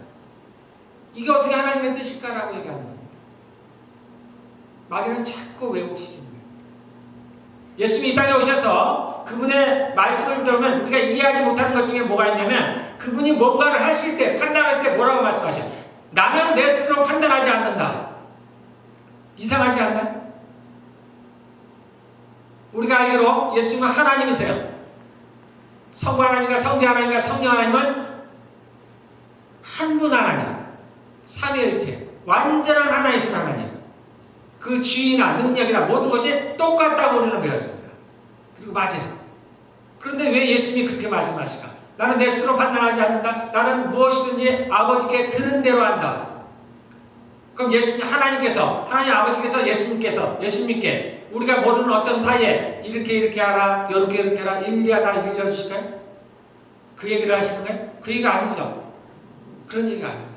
이게 어떻게 하나님의 뜻일까라고 얘기하는 겁니다. 마귀는 자꾸 왜곡시키는 거예요. 예수님이 이 땅에 오셔서 그분의 말씀을 들으면 우리가 이해하지 못하는 것 중에 뭐가 있냐면, 그분이 뭔가를 하실 때, 판단할 때 뭐라고 말씀하셔요? 나는 내 스스로 판단하지 않는다. 이상하지 않나요? 우리가 알기로 예수님은 하나님이세요. 성부 하나님과 성자 하나님과 성령 하나님은 한 분 하나님, 삼위일체, 완전한 하나이신 하나님. 그 지위나 능력이나 모든 것이 똑같다고 우리는 배웠습니다. 그리고 맞아요. 그런데 왜 예수님이 그렇게 말씀하실까? 나는 내 스스로 판단하지 않는다. 나는 무엇이든지 아버지께 들은 대로 한다. 그럼 하나님 아버지께서 예수님께 우리가 모르는 어떤 사이에 이렇게 하라, 이렇게 하라, 일일이 하라, 일일이 하실까요? 그 얘기를 하시는 거예요? 그 얘기가 아니죠. 그런 얘기가 아닙니다.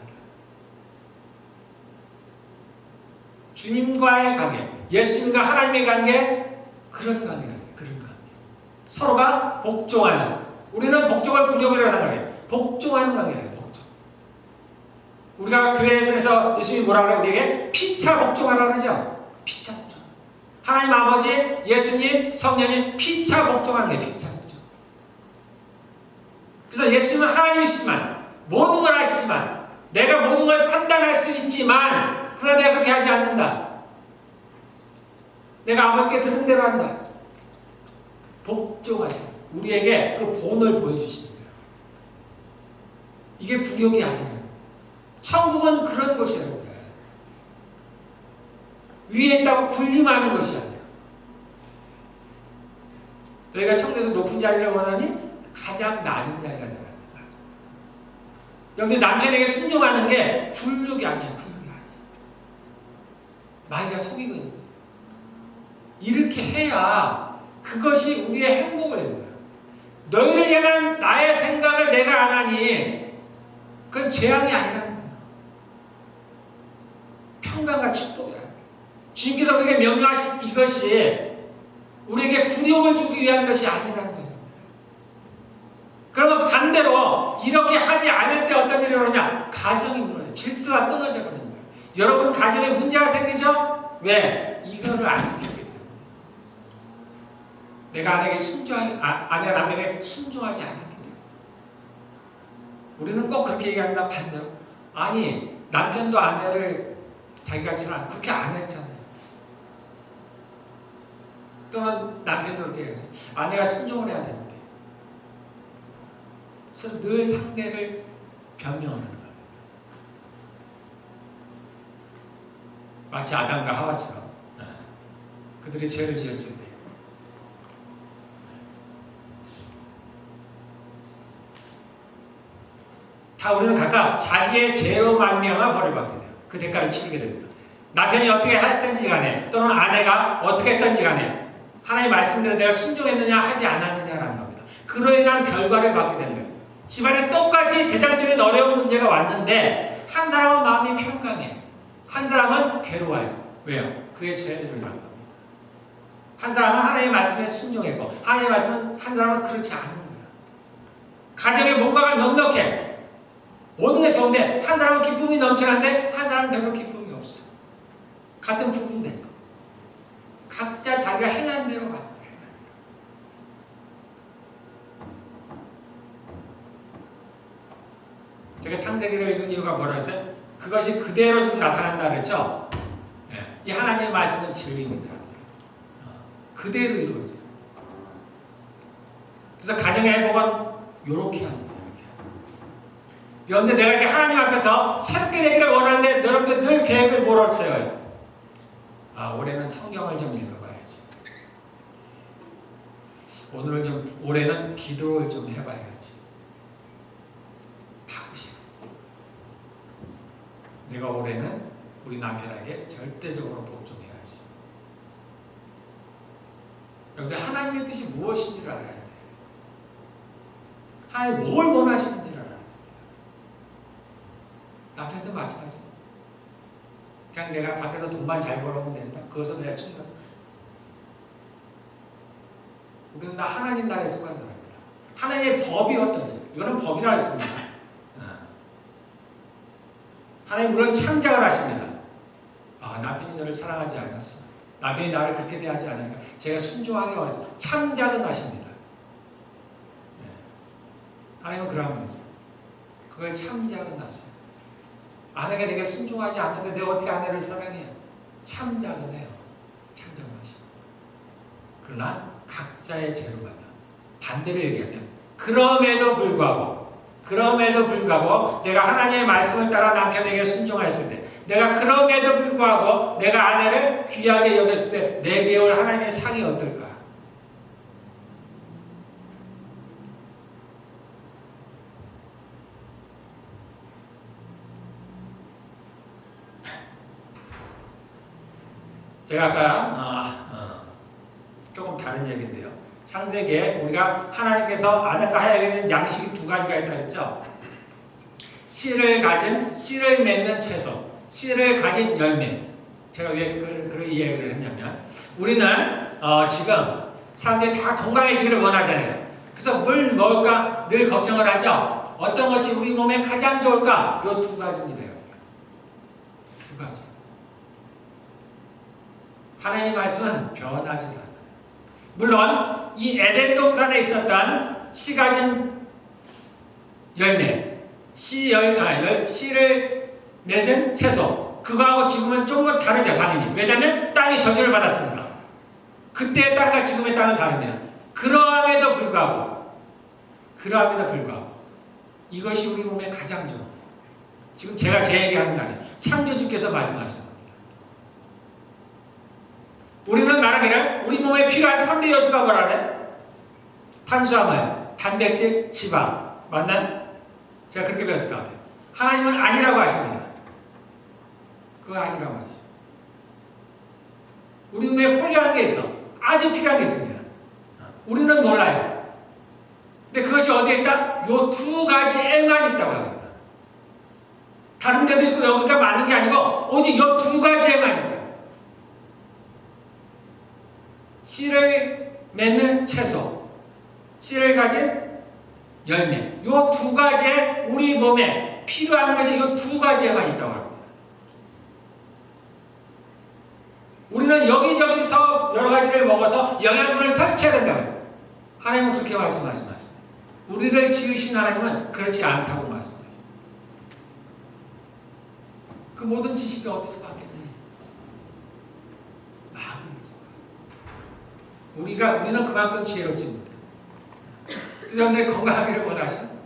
주님과의 관계, 예수님과 하나님의 관계, 그런 관계라는 그런 관계. 서로가 복종하는, 우리는 복종을 굴욕이라고 생각해. 복종하는 관계라요. 복종. 우리가 교회에서 예수님이 뭐라 그래요? 우리에게 피차 복종하라 그러죠. 피차 복종. 하나님 아버지, 예수님, 성령님 피차 복종하는 게 피차 복종. 그래서 예수님은 하나님이시지만 모든 걸 아시지만 내가 모든 걸 판단할 수 있지만 그러나 내가 그렇게 하지 않는다. 내가 아버지께 들은 대로 한다. 복종하시는 우리에게 그 본을 보여주시는 거예요. 이게 굴욕이 아니라 천국은 그런 곳이라는 거예요. 위에 있다고 군림하는 것이 아니에요. 너희가 천국에서 높은 자리를 원하니 가장 낮은 자리가 되라. 여러분들 남편에게 순종하는 게 굴욕이 아니에요. 굴욕이 아니에요. 마귀가 속이고 있는 거예요. 이렇게 해야 그것이 우리의 행복을 되는 거예요. 너희를 향한 나의 생각을 내가 안 하니 그건 재앙이 아니라는 거예요. 평강과 축복이라는 거예요. 주님께서 우리에게 명령하신 이것이 우리에게 굴욕을 주기 위한 것이 아니라는 거예요. 그러면 반대로 이렇게 하지 않을 때 어떤 일이 일어나냐? 가정이 무너져요. 질서가 끊어져 버리는 거예요. 여러분 가정에 문제가 생기죠? 왜? 이거를 안 지켰기 때문에. 내가 아내가 남편에게 순종하지 않았기 때문에. 우리는 꼭 그렇게 얘기합니다. 반대로. 아니 남편도 아내를 자기가 지난 그렇게 안 했잖아요. 또는 남편도 그렇게 얘기하죠. 아내가 순종을 해야 되는데. 그래서 늘 상대를 변명하는 거예요. 마치 아담과 하와처럼 그들이 죄를 지었을 때 다 우리는 각각 자기의 죄로 말미암아 벌을 받게 돼요. 그 대가를 치르게 됩니다. 남편이 어떻게 했든지 간에 또는 아내가 어떻게 했든지 간에 하나님 말씀대로 내가 순종했느냐 하지 않았느냐라는 겁니다. 그로 인한 결과를 받게 되는 거예요. 집안에 똑같이 재정적인 어려운 문제가 왔는데 한 사람은 마음이 평강해. 한 사람은 괴로워요. 왜요? 그의 죄를 위한 겁니다. 한 사람은 하나님의 말씀에 순종했고 하나님의 말씀은 한 사람은 그렇지 않은 거예요. 가정에 뭔가가 넉넉해. 모든 게 좋은데 한 사람은 기쁨이 넘쳐나는데 한 사람은 별로 기쁨이 없어. 같은 부부인데 각자 자기가 행한 대로 받는 거예요. 제가 창세기를 읽은 이유가 뭐라고 했어요? 그것이 그대로 지금 나타난다 그랬죠? 네. 이 하나님의 말씀은 진리입니다. 그대로 이루어져요. 그래서 가정의 회복은 이렇게 하는 거예요. 그런데 내가 이제 하나님 앞에서 새롭게 되기를 원하는데 여러분들 늘 계획을 뭐라고 세워요? 올해는 성경을 좀 읽어봐야지. 올해는 기도를 좀 해봐야지. 하고 싶어. 내가 올해는 우리 남편에게 절대적으로 복종해야지. 여러분들 하나님의 뜻이 무엇인지를 알아야 돼. 하나님 뭘 원하시는지를 알아야 돼. 남편도 마찬가지야. 그냥 내가 밖에서 돈만 잘 벌어오면 된다. 그것은 내가 충분. 우리는 다 하나님 나라에 속한 사람입니다. 하나님의 법이 어떤지. 이거는 법이라 했습니다. 하나님 물론 창작을 하십니다. 남편이 저를 사랑하지 않았어. 남편이 나를 그렇게 대하지 않으니까 제가 순종하기 어려서 창작은 하십니다. 하나님은 그러한 분이세요. 그걸 창작은 하세요. 아내가 내게 순종하지 않는데 내가 어떻게 아내를 사랑해요? 창작은 해요. 창작은 하십니다. 그러나 각자의 죄로 말이야. 반대로 얘기하면 그럼에도 불구하고 내가 하나님의 말씀을 따라 남편에게 순종했을 때 내가 그럼에도 불구하고 내가 아내를 귀하게 여겼을 때 내게 올 하나님의 상이 어떨까? 제가 아까 조금 다른 얘기인데요. 창세기에 우리가 하나님께서 아담과 하와에게 준 양식이 두 가지가 있다 했죠. 씨를 맺는 채소, 씨를 가진 열매. 제가 왜 그런 이야기를 했냐면 우리는 지금 사람들이 다 건강해지기를 원하잖아요. 그래서 뭘 먹을까 늘 걱정을 하죠. 어떤 것이 우리 몸에 가장 좋을까? 요 두 가지입니다. 두 가지. 하나님의 말씀은 변하지 않아요. 물론 이 에덴 동산에 있었던 씨 가진 열매, 씨를 맺은 채소, 그거하고 지금은 조금 다르죠, 당연히. 왜냐하면 땅이 저주를 받았으니까. 그때의 땅과 지금의 땅은 다릅니다. 그러함에도 불구하고 이것이 우리 몸에 가장 좋은, 지금 제가 제 얘기하는 거 아니에요. 창조주께서 말씀하신 겁니다. 우리는 말하기를 우리 몸에 필요한 3대 요소가 뭐라래? 탄수화물, 단백질, 지방. 맞나요? 제가 그렇게 배웠을 것 같아요. 하나님은 아니라고 하십니다. 그거 아니라고 하시죠. 우리 몸에 필요한 게 있어. 아주 필요한 게 있습니다. 우리는 몰라요. 근데 그것이 어디에 있다? 요 두 가지에만 있다고 합니다. 다른 데도 있고 여기가 많은 게 아니고 오직 요 두 가지에만 있다. 씨를 맺는 채소, 씨를 가진 열매, 요 두 가지에 우리 몸에 필요한 것이 요 두 가지에만 있다고 합니다. 우리는 여기저기서 여러 가지를 먹어서 영양분을 섭취해야 된다고요. 하나님은 그렇게 말씀하십니다. 우리를 지으신 하나님은 그렇지 않다고 말씀하십니다. 그 모든 지식이 어디서 받겠느냐? 마음에서. 우리는 그만큼 지혜롭지 못해. 그래서 여러분들이 건강하기를 원하시면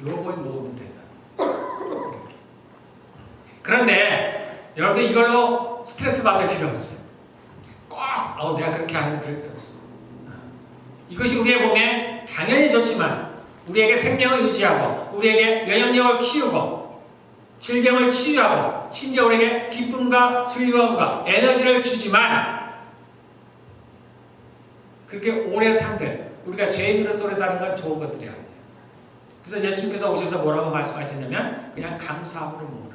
요걸 모으면 된다. 그런데 여러분들 이걸로 스트레스 받을 필요 없어요. 꼭 내가 그렇게 하면 그럴 필요 없어요. 이것이 우리의 몸에 당연히 좋지만 우리에게 생명을 유지하고 우리에게 면역력을 키우고 질병을 치유하고 심지어 우리에게 기쁨과 즐거움과 에너지를 주지만 그렇게 오래 산들 우리가 죄인으로서 오래 사는 건 좋은 것들이 아니에요. 그래서 예수님께서 오셔서 뭐라고 말씀하셨냐면 그냥 감사함으로 먹으라.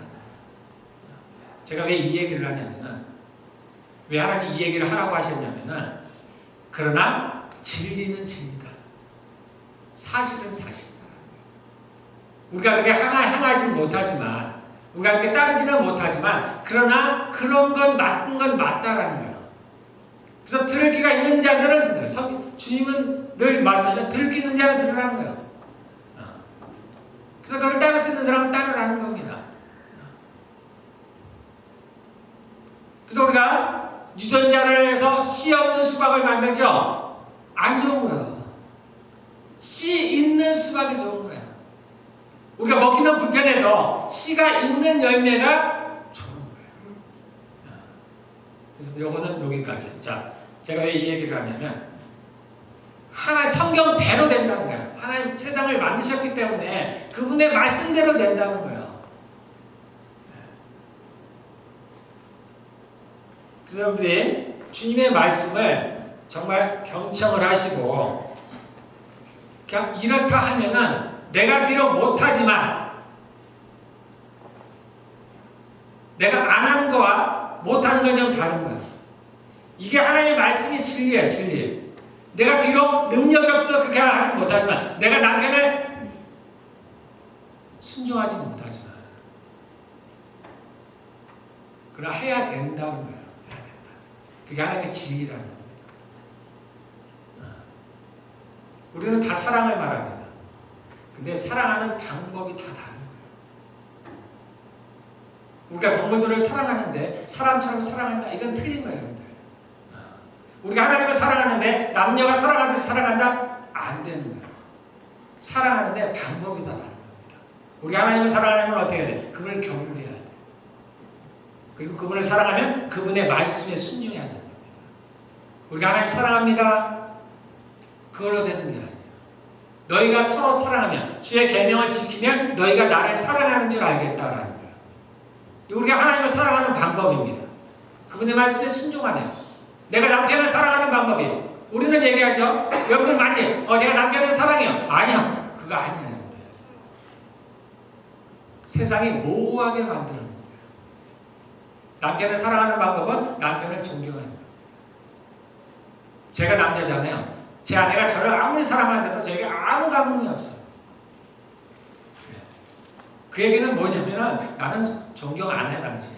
제가 왜 이 얘기를 하냐면은 왜 하나님이 이 얘기를 하라고 하셨냐면은 그러나 진리는 진리다. 사실은 사실이다. 우리가 그렇게 향하지 못하지만 우리가 그렇게 따르지는 못하지만 그러나 그런 건 맞는 건 맞다라는 거예요. 그래서 들을 귀가 있는 자들은 들어요. 주님은 늘 말씀하셔. 들을 귀 있는 자는 들으라는 거예요. 그래서 그걸 따를 수 있는 사람은 따르라는 겁니다. 그래서 우리가 유전자를 해서 씨 없는 수박을 만들죠. 안 좋은 거예요. 씨 있는 수박이 좋은 거예요. 우리가 먹기는 불편해도 씨가 있는 열매가 좋은 거예요. 그래서 요거는 여기까지. 자, 제가 왜 이 얘기를 하냐면 성경 대로 된다는 거예요. 하나님 세상을 만드셨기 때문에 그분의 말씀대로 된다는 거예요. 그래서 여러분들이 주님의 말씀을 정말 경청을 하시고 그냥 이렇다 하면은 내가 비록 못하지만 내가 안 하는 거와 못하는 건 좀 다른 거예요. 이게 하나님의 말씀이 진리예요. 진리. 내가 비록 능력이 없어서 그렇게 하지 못하지만 내가 남편을 순종하지 못하지만 그러나 해야 된다는 거예요. 해야 된다. 그게 하나님의 진리라는 거예요. 우리는 다 사랑을 말합니다. 근데 사랑하는 방법이 다 다른 거예요. 우리가 동물들을 사랑하는데 사람처럼 사랑한다. 이건 틀린 거예요, 여러분들. 우리가 하나님을 사랑하는데 남녀가 사랑하듯이 사랑한다? 안 되는 거예요. 사랑하는데 방법이 다 다른 겁니다. 우리가 하나님을 사랑하려면 어떻게 해야 돼? 그분을 경배해야 돼. 그리고 그분을 사랑하면 그분의 말씀에 순종해야 되는 겁니다. 우리가 하나님 사랑합니다. 그걸로 되는 게 아니에요. 너희가 서로 사랑하면 주의 계명을 지키면 너희가 나를 사랑하는 줄 알겠다라는 거예요. 우리가 하나님을 사랑하는 방법입니다. 그분의 말씀에 순종하네요. 내가 남편을 사랑하는 방법이 우리는 얘기하죠. 여러분들 많이 제가 남편을 사랑해요. 아니요. 그거 아니에요. 세상이 모호하게 만드는 거예요. 남편을 사랑하는 방법은 남편을 존경하는 것. 제가 남자잖아요. 제 아내가 저를 아무리 사랑하는데도 저에게 아무 감흥이 없어요. 그 얘기는 뭐냐면은 나는 존경 안 해, 당신.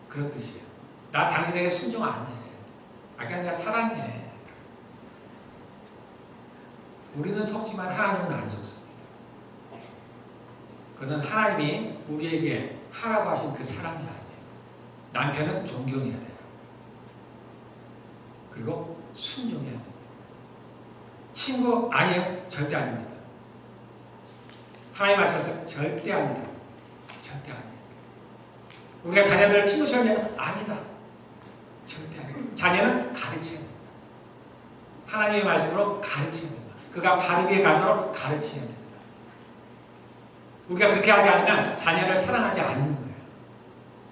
그런 뜻이에요. 나 당신에게 순종 안 해. 그냥 나 사랑해. 우리는 속지만 하나님은 안 속습니다. 그는 하나님이 우리에게 하라고 하신 그 사랑이 아니에요. 남편은 존경해야 돼요. 그리고 순종해야 됩니다. 친구 아니에요? 절대 아닙니다. 하나님 말씀에서 절대 아니다. 절대 아니에요. 우리가 자녀들을 친구 시험하면 아니다. 절대 아니다. 자녀는 가르쳐야 됩니다. 하나님의 말씀으로 가르쳐야 됩니다. 그가 바르게 가도록 가르쳐야 됩니다. 우리가 그렇게 하지 않으면 자녀를 사랑하지 않는 거예요.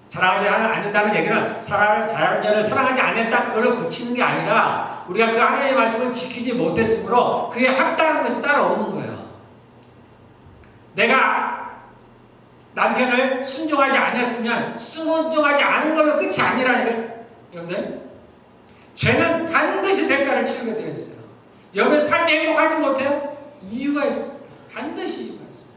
사랑하지 않는다는 얘기는 자녀를 사랑하지 않았다 그걸로 그치는 게 아니라 우리가 그 하나님의 말씀을 지키지 못했으므로 그에 합당한 것이 따라오는 거예요. 내가 남편을 순종하지 않았으면 순종하지 않은 걸로 끝이 아니라니까요. 여러분들, 죄는 반드시 대가를 치르게 되어 있어요. 여러분 삶이 행복하지 못해요? 이유가 있어요. 반드시 이유가 있어요.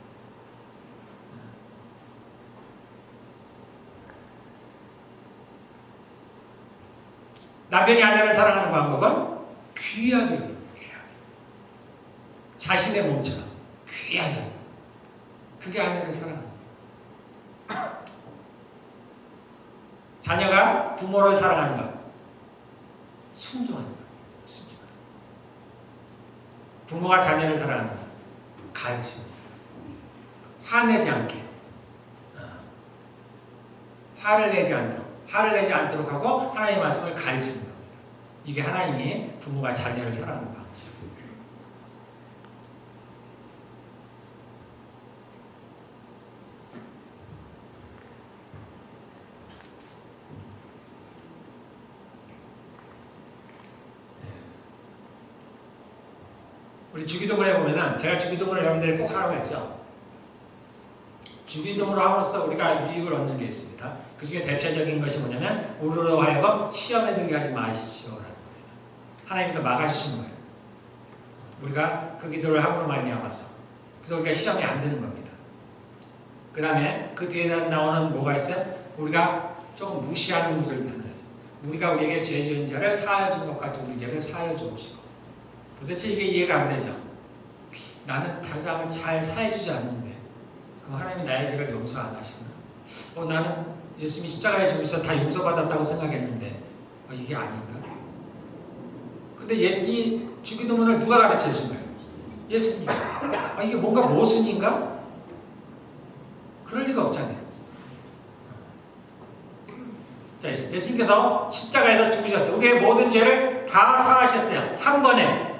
남편이 아내를 사랑하는 방법은 귀하게 여깁니다. 귀하게. 자신의 몸처럼 귀하게. 그게 아내를 사랑하는 거예요. 자녀가 부모를 사랑하는 것. 순종하는 거예요. 순종하는 거예요. 부모가 자녀를 사랑하는 것. 가르치는 거예요. 화내지 않게. 화를 내지 않도록 하고 하나님의 말씀을 가르치는 겁니다. 이게 하나님이 부모가 자녀를 사랑하는 방식입니다. 우리 주기도문에 보면은 제가 주기도문을 여러분들이 꼭 하라고 했죠. 주기도문을 함으로써 우리가 유익을 얻는 게 있습니다. 그 중에 대표적인 것이 뭐냐면 우리로 하여금 시험에 들게 하지 마십시오라는 겁니다. 하나님께서 막아주시는 거예요. 우리가 그 기도를 함으로 말미암아서 그래서 우리가 시험이 안 드는 겁니다. 그 다음에 그 뒤에는 나오는 뭐가 있어요? 우리가 조금 무시하는 우리를 나누어서 우리가 우리에게 죄 지은 자를 사하여 준 것 같이 우리 죄를 사하여 주옵시고. 도대체 이게 이해가 안 되죠. 나는 다른 사람을 잘 사해주지 않는데 그럼 하나님이 나의 죄를 용서 안 하시나? 나는 예수님이 십자가에 죽으셔서 다 용서받았다고 생각했는데 이게 아닌가? 근데 이 주기도문을 누가 가르쳐 주신 거예요? 예수님. 이게 뭔가 모순인가? 그럴 리가 없잖아요. 자, 예수님께서 십자가에서 죽으셨어요. 우리의 모든 죄를 다 사하셨어요. 한 번에.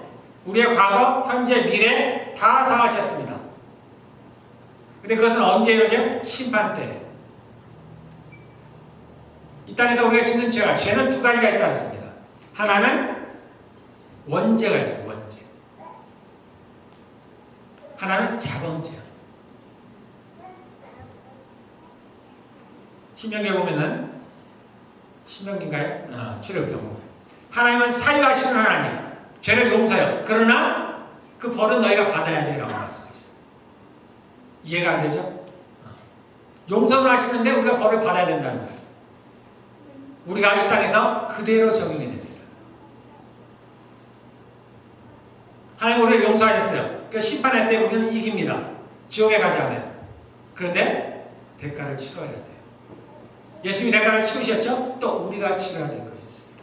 우리의 과거, 현재, 미래 다 사하셨습니다. 근데 그것은 언제 이루어져요? 심판 때. 이 땅에서 우리가 짓는 죄는 두 가지가 있다고 했습니다. 하나는 원죄가 있어요. 원죄. 하나는 자범죄. 신명기에 보면은 신명기인가요? 출애굽경. 하나님은 사유하시는 하나님. 죄를 용서해요. 그러나 그 벌은 너희가 받아야 돼라고 말씀하세요. 이해가 안 되죠? 용서를 하시는데 우리가 벌을 받아야 된다는 거예요. 우리가 이 땅에서 그대로 적용이 됩니다. 하나님 우리를 용서하셨어요. 그 심판할 때 우리는 이깁니다. 지옥에 가지 않아요. 그런데 대가를 치러야 돼요. 예수님이 대가를 치르셨죠? 또 우리가 치러야 될 것이 있습니다.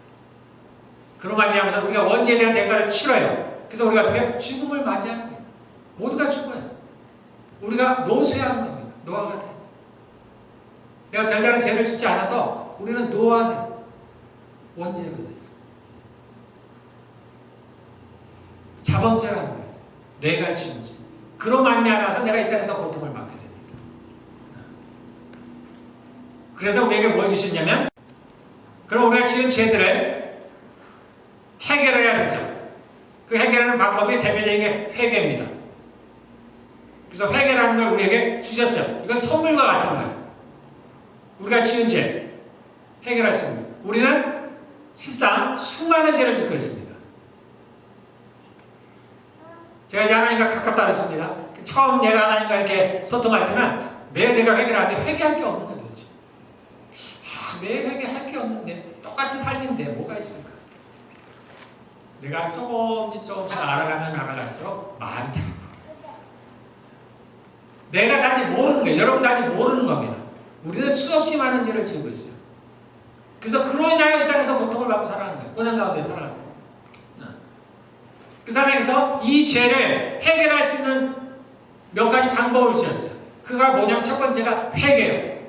그런 말미암아서 우리가 원죄에 대한 대가를 치러요. 그래서 우리가 어떻게 죽음을 맞이하는 거예요. 모두가 죽어요. 우리가 노쇠하는 겁니다. 노아가 돼요. 내가 별다른 죄를 짓지 않아도 우리는 노아돼요. 원죄가 돼서. 자범죄라는 거예요. 내가 지은 죄. 그런 말미암아서 내가 이 땅에서 고통을 받게 됩니다. 그래서 우리에게 뭘 주셨냐면 그럼 우리가 지은 죄들을 해결해야 되죠. 그 해결하는 방법이 대표적인 게 회개입니다. 그래서 회개라는 걸 우리에게 주셨어요. 이건 선물과 같은 거예요. 우리가 지은 죄 해결할 수 있는. 우리는 실상 수많은 죄를 짓고 있습니다. 제가 이제 하나님과 가깝다 그랬습니다. 처음 내가 하나님과 이렇게 소통할 때는 매일 내가 회개하는데 회개할 게 없는 거죠. 매일 회개할 게 없는데 똑같은 삶인데 뭐가 있을까? 내가 조금씩 알아가면 알아갈수록 많더라고요. 내가 단지 모르는 거예요. 여러분 단지 모르는 겁니다. 우리는 수없이 많은 죄를 지고 있어요. 그래서 그로 인하여 이 땅에서 고통을 받고 살아가는 거예요. 고난 가운데 살아가는 거예요. 그 하나님께서 이 죄를 해결할 수 있는 몇 가지 방법을 주셨어요. 그가 뭐냐면 첫 번째가 회개예요.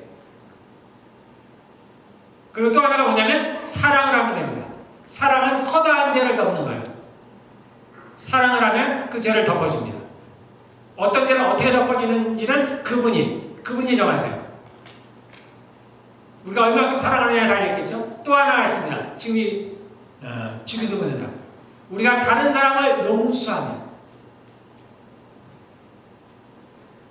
그리고 또 하나가 뭐냐면 사랑을 하면 됩니다. 사랑은 허다한 죄를 덮는 거예요. 사랑을 하면 그 죄를 덮어줍니다. 어떤 죄는 어떻게 덮어지는지는 그분이 정하세요. 우리가 얼마큼 사랑하느냐에 달려있겠죠. 또 하나가 있습니다. 지금 죽이도 된다. 우리가 다른 사람을 용서하면,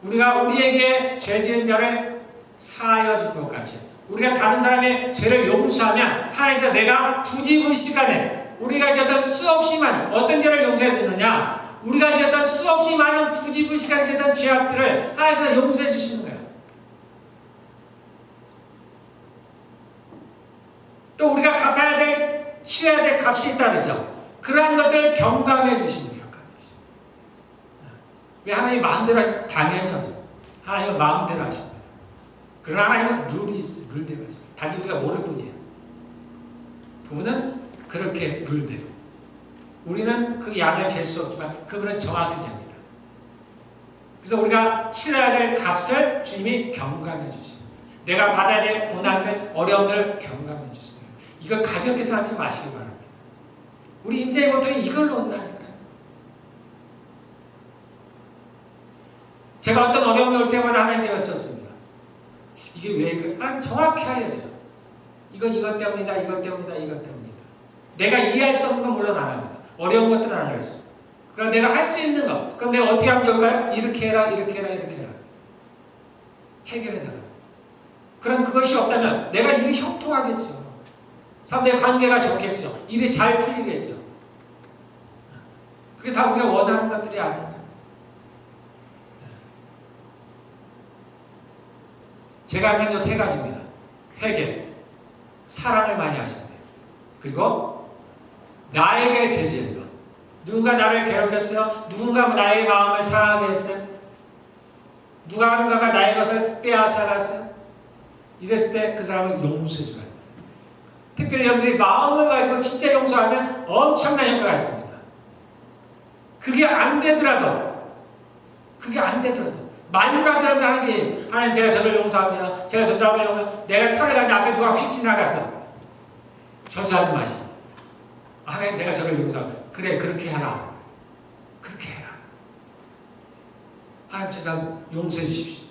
우리가 우리에게 죄 지은 자를 사하여 준 것 같이 우리가 다른 사람의 죄를 용서하면 하나님께서 내가 부지불식간에 우리가 지었던 수없이 많은 어떤 죄를 용서해 주느냐, 우리가 지었던 수없이 많은 부지불식간에 지었던 죄악들을 하나님께서 용서해 주시는 거예요. 또 우리가 갚아야 될, 치러야 될 값이 있다 그러죠. 그러한 것들을 경감해 주시는 거예요. 왜 하나님 마음대로 하시면 당연히 하죠. 하나님은 마음대로 하십니다. 그러나 하나님은 룰이 있어요. 룰대로 하십니다. 단지 우리가 모를 뿐이에요. 그분은 그렇게 룰대로. 우리는 그 양을 잴 수 없지만 그분은 정확히 잽니다. 그래서 우리가 치러야 될 값을 주님이 경감해 주십니다. 내가 받아야 될 고난들, 어려움들을 경감해 주십니다. 이걸 가볍게 생각하지 마시기 바랍니다. 우리 인생의 고통이 이걸로 온다니까요. 제가 어떤 어려움이 올 때마다 하나님께 여쭙습니다. 이게 왜 그래? 하나님 정확히 알려줘요. 이건 이것 때문이다, 이것 때문이다, 이것 때문이다. 내가 이해할 수 없는 건 물론 안 합니다. 어려운 것들은 안 알려줘. 그럼 내가 할 수 있는 거, 그럼 내가 어떻게 하면 좋을까요? 이렇게 해라, 이렇게 해라, 이렇게 해라. 해결해 나가. 그럼 그것이 없다면 내가 일이 형통하겠죠. 사람들의 관계가 좋겠죠. 일이 잘 풀리겠죠. 그게 다 우리가 원하는 것들이 아닌가. 제가 하면 요 세 가지입니다. 회개, 사랑을 많이 하시면 돼요. 그리고 나에게 죄 지은 것. 누군가 나를 괴롭혔어요. 누군가 나의 마음을 상하게 했어요. 누군가가 나의 것을 빼앗아갔어요. 이랬을 때 그 사람을 용서해 줘야 돼요. 특별히 여러분들이 마음을 가지고 진짜 용서하면 엄청난 효과가 있습니다. 그게 안 되더라도 만류라도 하나님 제가 저를 용서합니다. 제가 저 사람을 용서. 내가 차를 가는데 앞에 누가 휙 지나갔어. 저주하지 마시고 하나님 제가 저를 용서합니다. 그래 그렇게 해라. 그렇게 해라. 하나님 저 사람 용서해 주십시오.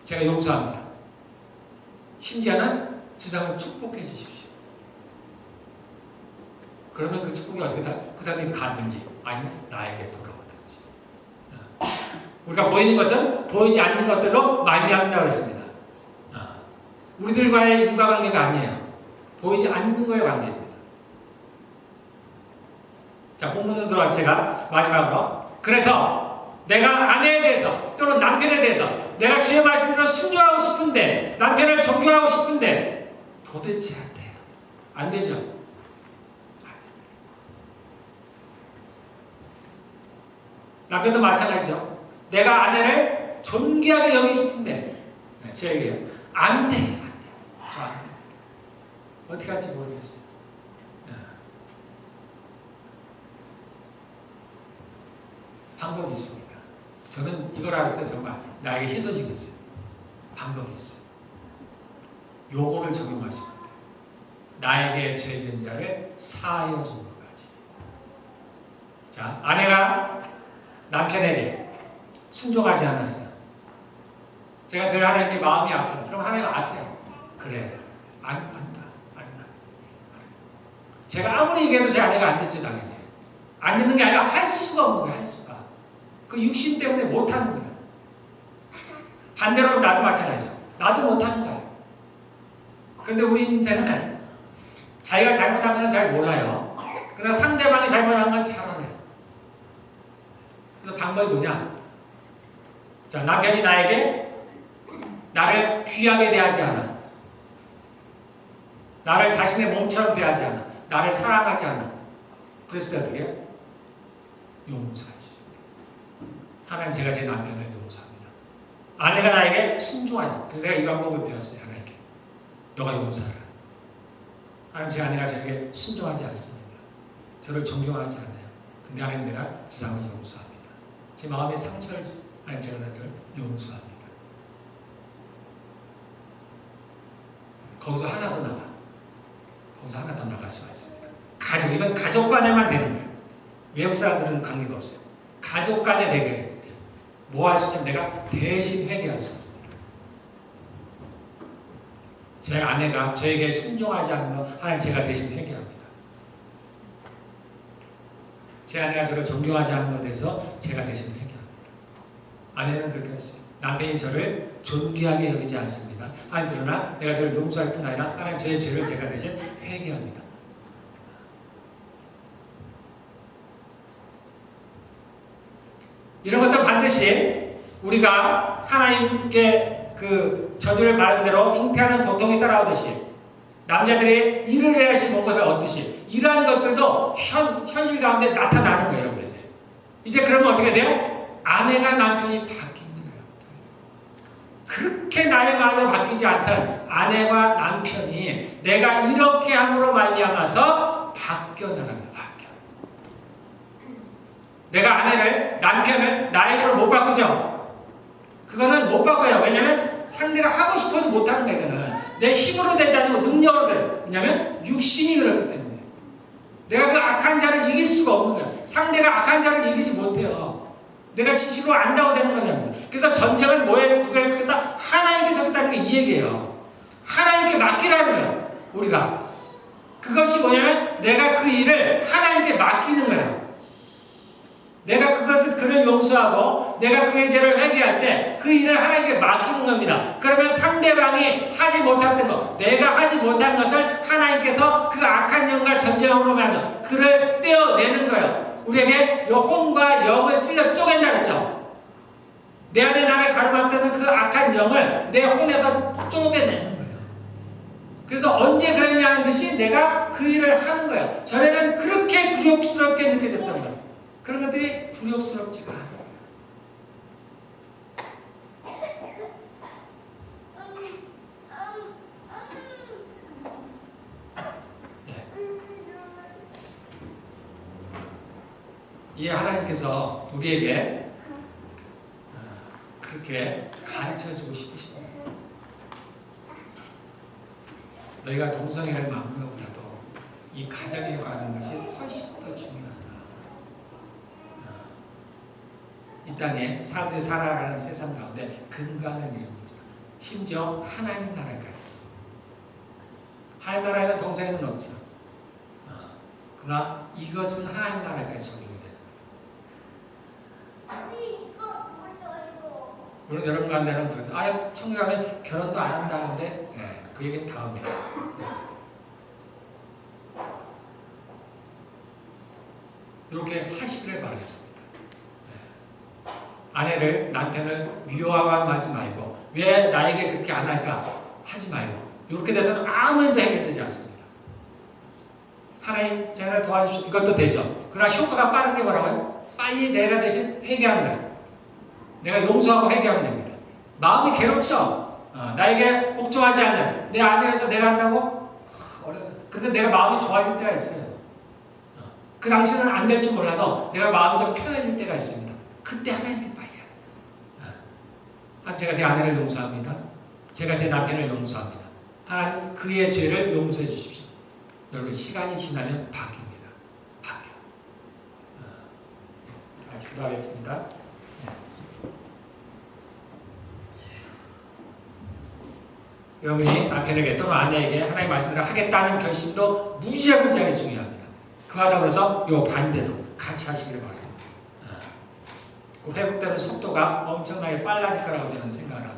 제가 용서합니다. 심지어는 저 사람을 축복해 주십시오. 그러면 그 축복이 어떻게 다? 그 사람이 가든지 아니면 나에게 돌아오든지. 우리가 보이는 것은 보이지 않는 것들로 말미암는다고 했습니다. 우리들과의 인과관계가 아니에요. 보이지 않는 거에 관계입니다. 자, 본문으로 들어와서 제가 마지막으로 그래서 내가 아내에 대해서 또는 남편에 대해서 내가 주의 말씀대로 순종하고 싶은데 남편을 존경하고 싶은데 도대체 안 돼요. 안 되죠. 안 됩니다. 남편도 마찬가지죠. 내가 아내를 존귀하게 여기고 싶은데 제 얘기예요. 안 돼. 안 돼. 저 안 됩니다. 어떻게 할지 모르겠어요. 방법이 있습니다. 저는 이걸 알았을 때 정말 나에게 희소식이 있어요. 방법이 있어요. 요거를 적용하시면 돼요. 나에게 죄 지은 자를 사하여 준 것까지. 자, 아내가 남편에게 순종하지 않았어요. 제가 늘 하나님께 마음이 아파요. 그럼 하나님 아세요. 그래. 안다. 제가 아무리 얘기해도 제 아내가 안 듣죠, 당연히. 안 듣는 게 아니라 할 수가 없는 거예요, 할 수가. 그 육신 때문에 못하는 거예요. 반대로 나도 마찬가지죠. 나도 못하는 거예요. 그런데 우리 인생은 자기가 잘못한 건 잘 몰라요. 그러나 상대방이 잘못한 건 잘 알아요. 그래서 방법이 뭐냐? 자, 남편이 나를 귀하게 대하지 않아. 나를 자신의 몸처럼 대하지 않아. 나를 사랑하지 않아. 그래서 어떻게 해요? 용서하시죠. 하나님, 제가 제 남편을 용서합니다. 아내가 나에게 순종하냐. 그래서 내가 이 방법을 배웠어요. 하나님께. 너가 용서하라. 하나님, 제 아내가 저에게 순종하지 않습니다. 저를 존경하지 않아요. 근데 하나님, 내가 그 사람을 용서합니다. 제 마음의 상처를 하나님, 제가 나를 용서합니다. 거기서 하나 더 나가. 거기서 하나 더 나갈 수가 있습니다. 가족, 이건 가족 간에만 되는 거예요. 외국 사람들은 관계가 없어요. 가족 간의 대결이 돼요. 뭐 할 수 있냐면 내가 대신 회개할 수 있습니다. 제 아내가 저에게 순종하지 않는 거 하나님, 제가 대신 회개합니다. 제 아내가 저를 존경하지 않는 것에 대해서 제가 대신 회개합니다. 아내는 그렇게 했어요. 남편이 저를 존귀하게 여기지 않습니다. 아니, 그러나 내가 저를 용서할 뿐 아니라 하나님, 저의 죄를 제가 대신 회개합니다. 이런 것들 반드시 우리가 하나님께 그 저주를 받은 대로 잉태하는 고통이 따라오듯이 남자들이 일을 해야지 먹은 것을 얻듯이 이러한 것들도 현실 가운데 나타나는 거예요. 여러분들. 이제 그러면 어떻게 돼요? 아내가 남편이 바뀝니다. 그렇게 나의 말로 바뀌지 않던 아내와 남편이 내가 이렇게 함으로 말미암아서 바뀌어 나갑니다. 내가 아내를, 남편을 나의 힘으로 못 바꾸죠? 그거는 못 바꿔요. 왜냐면 상대가 하고 싶어도 못하는 거예요. 이거는 내 힘으로 되지 않고 능력으로 돼요. 왜냐면 육신이 그렇기 때문에. 내가 그 악한 자를 이길 수가 없는 거예요. 상대가 악한 자를 이기지 못해요. 내가 진실로 안다고 되는 거잖아요. 그래서 전쟁은 뭐에 누가 이겼다? 하나님께서 했다는 게 이 얘기예요. 하나님께 맡기라는 거예요. 우리가. 그것이 뭐냐면 내가 그 일을 하나님께 맡기는 거예요. 내가 그를 용서하고 내가 그의 죄를 회개할 때 그 일을 하나님께 맡기는 겁니다. 그러면 상대방이 하지 못했던 것, 내가 하지 못한 것을 하나님께서 그 악한 영과 전쟁으로 말하면 그를 떼어내는 거예요. 우리에게 혼과 영을 찔러 쪼갠다 그랬죠. 내 안에 나를 가로막던 그 악한 영을 내 혼에서 쪼개내는 거예요. 그래서 언제 그랬냐는 듯이 내가 그 일을 하는 거예요. 전에는 그렇게 굴욕스럽게 느껴졌던 거예요. 그런 것들이 굴욕스럽지가 않아요. 이 하나님께서 우리에게 그렇게 가르쳐주고 싶으십니다. 너희가 동성애를 막는 것보다도 이 가정에 관한 것이 훨씬 더 중요하다. 이 땅에 사람들이 살아가는 세상 가운데 근간을 이루는 것이다. 심지어 하나님 나라까지. 하나님 나라에는 동성애는 없죠. 그러나 이것은 하나님 나라까지 적용이 돼요. 물론 여러분 간데는 그래도 천국에 가면 결혼도 안 한다는데 그 얘기는 다음에. 이렇게 하시기를 바라겠습니다. 아내를, 남편을 미워하지 말고 왜 나에게 그렇게 안 할까 하지 말고 이렇게 돼서는 아무 일도 해결되지 않습니다. 하나님 저를 도와주십시오. 이것도 되죠. 그러나 효과가 빠른 게 뭐라고요? 빨리 내가 대신 회개하는 거예요. 내가 용서하고 회개하면 됩니다. 마음이 괴롭죠? 나에게 복종하지 않는 내 아내로서 내가 한다고? 그래서 내가 마음이 좋아질 때가 있어요. 그 당시는 안 될 줄 몰라도 내가 마음이 좀 편해질 때가 있습니다. 그때 하나님께 빨리 제가 제 아내를 용서합니다. 제가 제 남편을 용서합니다. 하나님 그의 죄를 용서해 주십시오. 여러분 시간이 지나면 바뀝니다. 바뀌어. 같이 기도하겠습니다. 여러분이 남편에게 또는 아내에게 하나님의 말씀대로 하겠다는 결심도 무지하게 중요합니다. 그와 더불어서 요 반대도 같이 하시길 바랍니다. 그 회복되는 속도가 엄청나게 빨라질 거라고 저는 생각을 합니다.